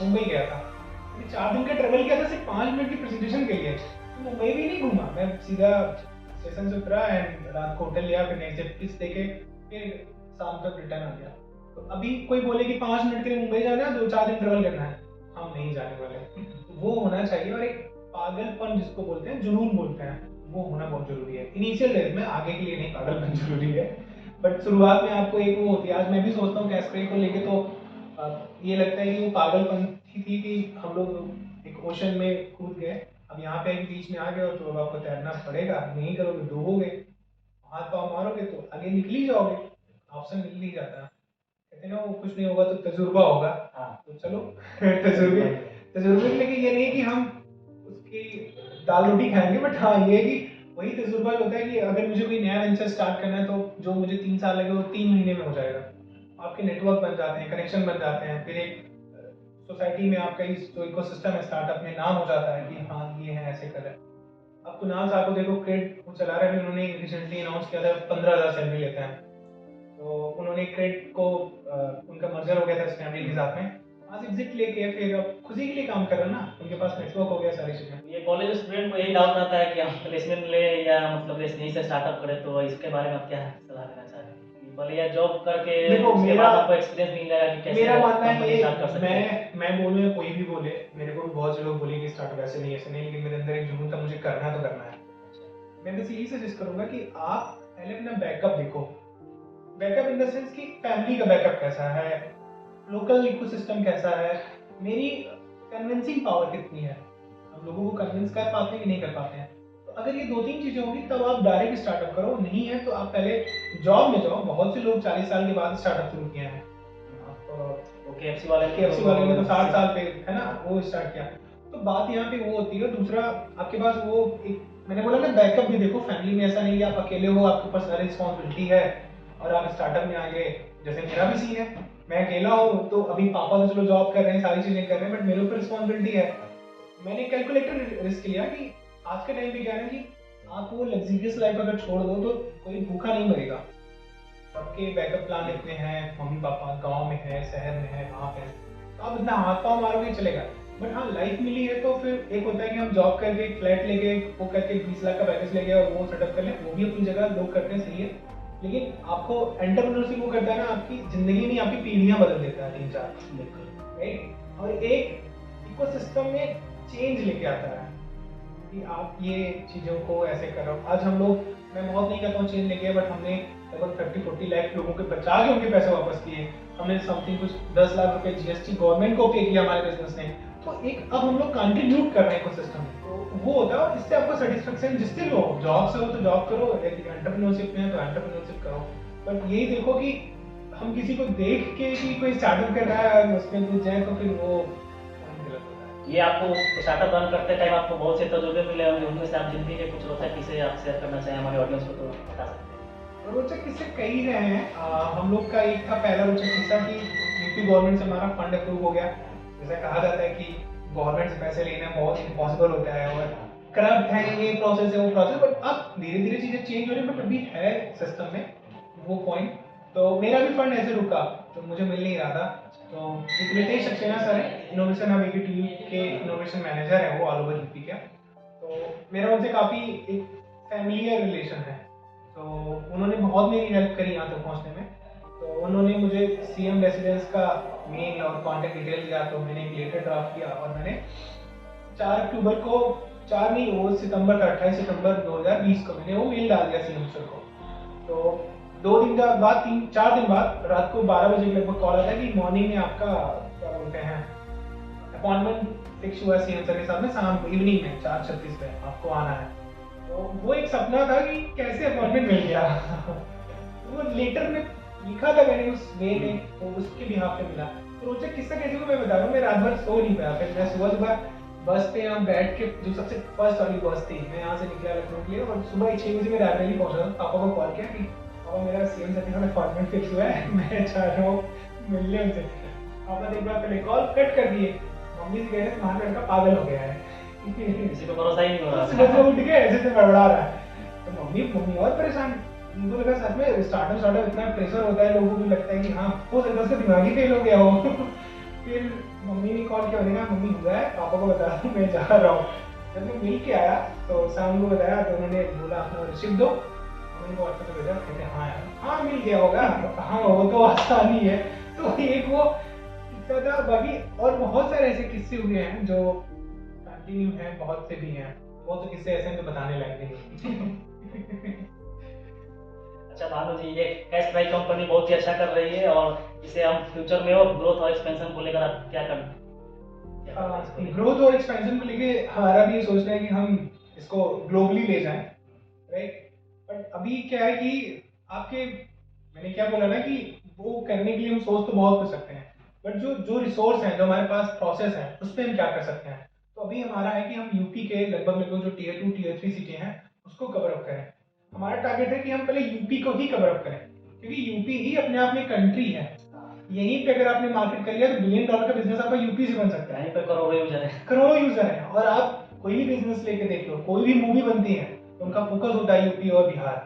मुंबई गया था। मैंने 4 दिन का ट्रेवल किया था सिर्फ 5 मिनट की प्रेजेंटेशन के लिए। तो मुंबई भी नहीं घूमा, मैं सीधा स्टेशन से उतरा एंड रात को होटल लिया, फिर नेक्स्ट डे किस देके फिर शाम तक रिटर्न आ गया। तो अभी कोई बोले कि 5 मिनट के लिए मुंबई जाना है, 2-4 दिन ट्रेवल करना है, हम नहीं जाने वाले। वो होना चाहिए, और एक पागलपन जिसको बोलते हैं, जुनून बोलते हैं, वो होना बहुत जरूरी है इनिशियल डेज में। आगे के लिए नहीं पागलपन जरूरी है, बट शुरुआत में आपको एक वो होती है। आज मैं भी सोचता हूँ कैस्ट्रे को लेके, तो ये लगता है कि वो पागलपन थी कि हम लोग एक ओशन में कूद गए, अब यहाँ पे एक बीच में आ गए हो तो अब आपको तैरना पड़ेगा, नहीं करोगे डूबोगे, हाथ पाँव मारोगे तो आगे निकल ही जाओगे, ऑप्शन मिल ही जाता है। कहते हैं ना, वो कुछ नहीं होगा तो तजुर्बा होगा। तो चलो तजुर्बे लेके ये नहीं कि हम उसकी दाल रोटी खाएंगे, बट हाँ ये है कि वही तजुर्बा होता है कि अगर मुझे कोई नया वेंचर स्टार्ट करना है तो जो मुझे 3 साल लगे वो 3 महीने में हो जाएगा। आपके नेटवर्क बन जाते हैं, कनेक्शन बन जाते हैं, फिर एक सोसाइटी में आपका जो इकोसिस्टम है स्टार्टअप में नाम हो जाता है कि हाँ ये है, ऐसे कर रहे हैं। अब कुणाल साहब को देखो, क्रेड वो चला रहे हैं, उन्होंने रिसेंटली अनाउंस किया था 15,000 सैलरी लेते हैं। तो उन्होंने क्रेड को उनका मर्जर हो गया था स्नैपडील के साथ में, आज एग्जिट लेके फिर अब खुशी के लिए काम कर रहे हैं ना, उनके पास नेटवर्क हो गया, सारी चीजें। ये कॉलेज स्टूडेंट को यही डाउट रहता है कि हम प्लेसमेंट ले या मतलब यहीं से स्टार्टअप करें, तो इसके बारे में आप क्या सलाह देना चाह रहे हैं? पहले या जॉब करके देखो उसके बाद आपको एक्सपीरियंस मिल जाएगा कि कैसे मेरा मानना है कंपनी स्टार्ट कर सकते हैं। मैं बोलूँ या कोई भी बोले, मेरे को भी बहुत से लोग बोले कि स्टार्टअप ऐसे नहीं ऐसे नहीं, लेकिन मेरे अंदर एक जुनून था, मुझे करना है तो करना है। मैं बस यही सजेस्ट करूंगा कि आप पहले अपना बैकअप देखो। बैकअप इन द सेंस कि फैमिली का बैकअप कैसा है, लोकल इकोसिस्टम कैसा है, मेरी कन्विंसिंग पावर कितनी है, हम लोगों को कन्विंस कर पाते हैं कि नहीं कर पाते हैं। तो अगर ये 2-3 चीजें होंगी तब आप डायरेक्ट स्टार्टअप करो, नहीं है तो आप पहले जॉब में जाओ। बहुत से लोग 40 साल के बाद स्टार्टअप शुरू किए हैं। KFC वाले ने तो 60 साल पे है ना वो स्टार्ट किया। तो बात यहाँ पे वो होती है। दूसरा, आपके पास वो एक, मैंने बोला ना, बैकअप भी देखो। फैमिली में ऐसा नहीं कि आप अकेले हो, आपके पास सारी रिस्पॉन्सिबिलिटी है और आप स्टार्टअप में आ गए। जैसे मेरा भी सीन है, मैं अकेला हूँ, तो अभी पापा तो चलो जॉब कर रहे हैं, सारी चीजें कर रहे हैं, बट मेरे ऊपर रिस्पॉन्सिबिलिटी है। मैंने कैलकुलेटेड रिस्क लिया कि आज के टाइम पे क्या है कि आप वो लग्जरियस लाइफ अगर छोड़ दो तो कोई भूखा नहीं मरेगा। सबके बैकअप प्लान इतने हैं, मम्मी पापा गांव में है, शहर में है, वहाँ पे है, तो आप इतना हाथ पाँव मारोगे चलेगा। बट हाँ, लाइफ मिली है तो फिर एक होता है कि हम जॉब करके एक फ्लैट लेके वो करके 20 लाख का पैकेज ले गए और वो सेटअप कर ले, वो भी अपनी जगह लोग करते हैं, सही है। लेकिन आपको एंटरप्रेन्योरशिप वो करता है ना, आपकी जिंदगी नहीं, आपकी पीढ़ियां बदल देता है 3-4, राइट। और एक इकोसिस्टम में चेंज लेके आता है कि आप ये चीजों को ऐसे करो। आज हम लोग, मैं बहुत नहीं कहता हूँ चेंज लेके, बट हमने लगभग 30-40 लाख लोगों के बचा के उनके पैसे वापस किए। हमने समथिंग कुछ 10 लाख रुपए जीएसटी गवर्नमेंट को पे किया हमारे बिजनेस ने। तो एक अब हम लोग कंट्रीब्यूट कर रहे हैं इकोसिस्टम में, तो वो होता है। और इससे आपको सेटिस्फेक्शन जिससे भी हो, जॉब से हो तो जॉब करो, एंटरप्रेन्योरशिप में है तो एंटरप्रेन्योरशिप करो। बट यही देखो कि हम किसी को देख के कि कोई स्टार्टअप कर रहा है उसमें घुस जाए तो फिर वो गलत होता है। ये आपको स्टार्टअप रन करते टाइम आपको बहुत से तजुर्बे मिले होंगे, उनमें से आप जिंदगी के कुछ रोचक किस्से आप शेयर करना चाहें हमारे ऑडियंस को तो बता सकते हैं। रोचक किस्से कई रहे हैं। हम लोग का एक था पहला रोचक किस्सा कि यूपी गवर्नमेंट से हमारा फंड अप्रूव हो गया। जैसा कहा जाता है कि गवर्नमेंट से पैसे लेना बहुत इम्पॉसिबल होता है और करप्ट है, ये प्रोसेस है वो प्रोसेस, बट अब धीरे धीरे चीजें चेंज हो रही है, बट अभी है सिस्टम में वो पॉइंट। तो मेरा भी फंड ऐसे रुका तो मुझे मिल नहीं रहा था। तो एक रितेश सक्सेना सर है, इनोवेशन हब टीवी के इनोवेशन मैनेजर है वो, ऑल ओवर यूपी का। तो मेरा उनसे काफी एक फैमिलियर रिलेशन है, तो उन्होंने बहुत मेरी हेल्प करी यहाँ तक पहुँचने में। तो उन्होंने मुझे सीएम रेसिडेंस का मेल और कॉन्टेक्ट डिटेल दिया, तो मैंने एक लेटर ड्राफ्ट किया और मैंने 4 अक्टूबर को, 4 नहीं वो सितंबर का 28 सितंबर 2020 को मैंने वो मेल डाल दिया सीएम सर को। तो 2 दिन का बाद 3-4 दिन बाद रात को 12 बजे के लगभग कॉल आता है कि मॉर्निंग में आपका क्या बोलते हैं अपॉइंटमेंट फिक्स हुआ सीएम सर के साथ में, शाम को इवनिंग में 4:36 पे आपको आना है। तो वो एक सपना था कि कैसे अपॉइंटमेंट मिल गया वो लेटर में लिखा था मैंने उस वे में, तो उसके बिहाफ पे मिला। तो रोचक किस्सा कैसे को मैं बता रहा हूँ, मैं रात भर सो नहीं पाया। फिर मैं सुबह बस पे यहाँ बैठ के, जो सबसे फर्स्ट वाली बस थी, मैं यहाँ से निकला लखनऊ के लिए और सुबह 6 बजे मैं रायबरेली पहुंचा। पापा को कॉल किया कि पापा मेरा सीएम सर के साथ अपॉइंटमेंट फिक्स हुआ है, मैं चाह रहा हूँ मिलने उनसे। पापा ने एक बार पहले कॉल कट कर दिए, मम्मी से कह रहे तुम्हारा लड़का पागल हो गया है, किसी को भरोसा ही नहीं हो रहा, सुबह उठ के ऐसे से बड़बड़ा रहा है। तो मम्मी और परेशान, उनको लगा सच में स्टार्टअप इतना प्रेशर होता है, लोगों को लगता है कि हाँ हो सकता है उसका दिमाग ही फेल हो गया हो। फिर मम्मी ने कॉल किया, मैंने कहा मम्मी हुआ है, पापा को बता दूँ मैं जा रहा हूँ। जब मैं मिल के आया तो शाम को बताया तो उन्होंने बोला अपना रिसिप्ट दो, मैंने को व्हाट्सएप पे भेजा, कहते हाँ यार हाँ मिल गया होगा, हाँ वो तो आसान ही है। तो एक वो किस्सा था, बाकी और बहुत सारे ऐसे किस्से हुए हैं जो कंटिन्यू हैं, बहुत से भी हैं, बहुत से किस्से ऐसे हैं जो बताने लायक नहीं। अच्छा भानु जी, ये कैश प्राइस कंपनी बहुत ही अच्छा कर रही है और इसे हम फ्यूचर में और ग्रोथ और एक्सपेंशन को लेकर आप क्या करना ग्रोथ और एक्सपेंशन को लेके हमारा भी ये सोचना है कि हम इसको ग्लोबली ले जाएं, राइट। बट अभी क्या है कि आपके, मैंने क्या बोला ना कि वो करने के लिए हम सोच तो बहुत कर सकते हैं, बट जो रिसोर्स हैं, जो हमारे पास प्रोसेस है, उस पर हम क्या कर सकते हैं। तो अभी हमारा है कि हम यूपी के लगभग जो टियर 2 टियर 3 सिटी हैं उसको कवर अप करें। हमारा टारगेट है कि हम पहले यूपी को ही कवर अप करें, क्योंकि यूपी ही अपने आप में कंट्री है। यहीं पे अगर आपने मार्केट कर लिया तो $1 बिलियन का बिजनेस आपका यूपी से बन सकता है। यहीं पे करोड़ों यूजर है, करोड़ों यूजर है। और आप कोई भी बिजनेस लेके देख लो, कोई भी मूवी बनती है तो उनका फोकस होता है यूपी और बिहार,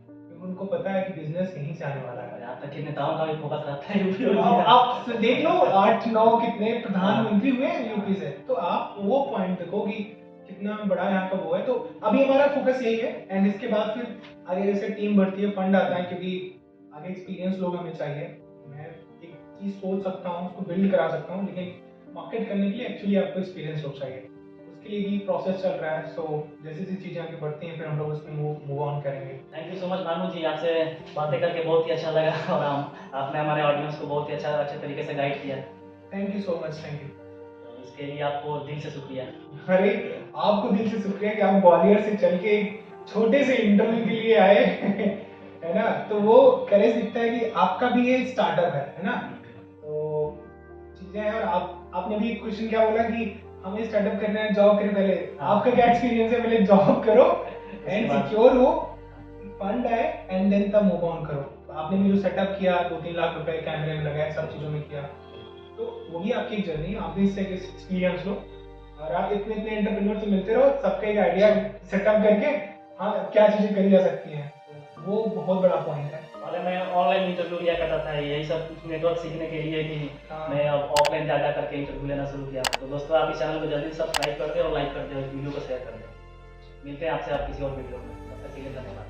क्योंकि उनको पता है कि बिजनेस यहीं से आने वाला है। यहाँ तक कि नेताओं का भी फोकस रहता है यूपी और आप देख लो 8-9 कितने प्रधानमंत्री हुए हैं यूपी से, तो आप वो पॉइंट देखो कि कितना बड़ा यहाँ का वो है। तो अभी हमारा फोकस यही है, एंड इसके बाद फिर आगे जैसे टीम बढ़ती है, फंड आता है, क्योंकि आगे एक्सपीरियंस लोग हमें चाहिए। मैं एक चीज सोच सकता हूँ, उसको बिल्ड करा सकता हूँ, लेकिन मार्केट करने के लिए एक्चुअली आपको एक्सपीरियंस लोग चाहिए, उसके लिए भी प्रोसेस चल रहा है। सो जैसे जैसी चीजें आगे बढ़ती हैं फिर हम लोग उसमें मूव ऑन करेंगे। Thank you so much Bhanu ji, आपसे बातें करके बहुत ही अच्छा लगा और आपने हमारे ऑडियंस को बहुत ही अच्छे तरीके से गाइड किया। Thank you so much, thank you. तो इसके लिए आपको दिल से शुक्रिया। अरे आपको दिल से शुक्रिया कि आप ग्वालियर से चल के छोटे से इंटरव्यू के लिए आए। है ना, तो वो करेज दिखता है कि आपका भी ये स्टार्टअप है ना। तो चीजें हैं, और आपने भी क्वेश्चन क्या बोला कि हमें स्टार्टअप करना है, जॉब करें पहले। आपका क्या एक्सपीरियंस है, पहले जॉब करो एंड सिक्योर हो, फंड आए एंड देन तब मूव ऑन करो। आपने भी जो सेटअप किया 2-3 लाख रुपए कैमरे में लगाए, सब चीजों में किया, तो वो भी आपकी एक जर्नी, आप भी इससे एक्सपीरियंस लो और आप इतने एंटरप्रेन्योर से मिलते रहो, सबका एक आइडिया सेटअप करके हाँ क्या चीजें करी जा सकती हैं, वो बहुत बड़ा पॉइंट है। पहले मैं ऑनलाइन इंटरव्यू लिया करता था, यही सब नेटवर्क सीखने के लिए कि मैं अब ऑफलाइन जा करके इंटरव्यू लेना शुरू किया। तो दोस्तों आप इस चैनल को जल्दी सब्सक्राइब कर दें और लाइक कर दें, वीडियो को शेयर कर दें। मिलते हैं आपसे आप किसी और वीडियो में, तब तक के लिए धन्यवाद।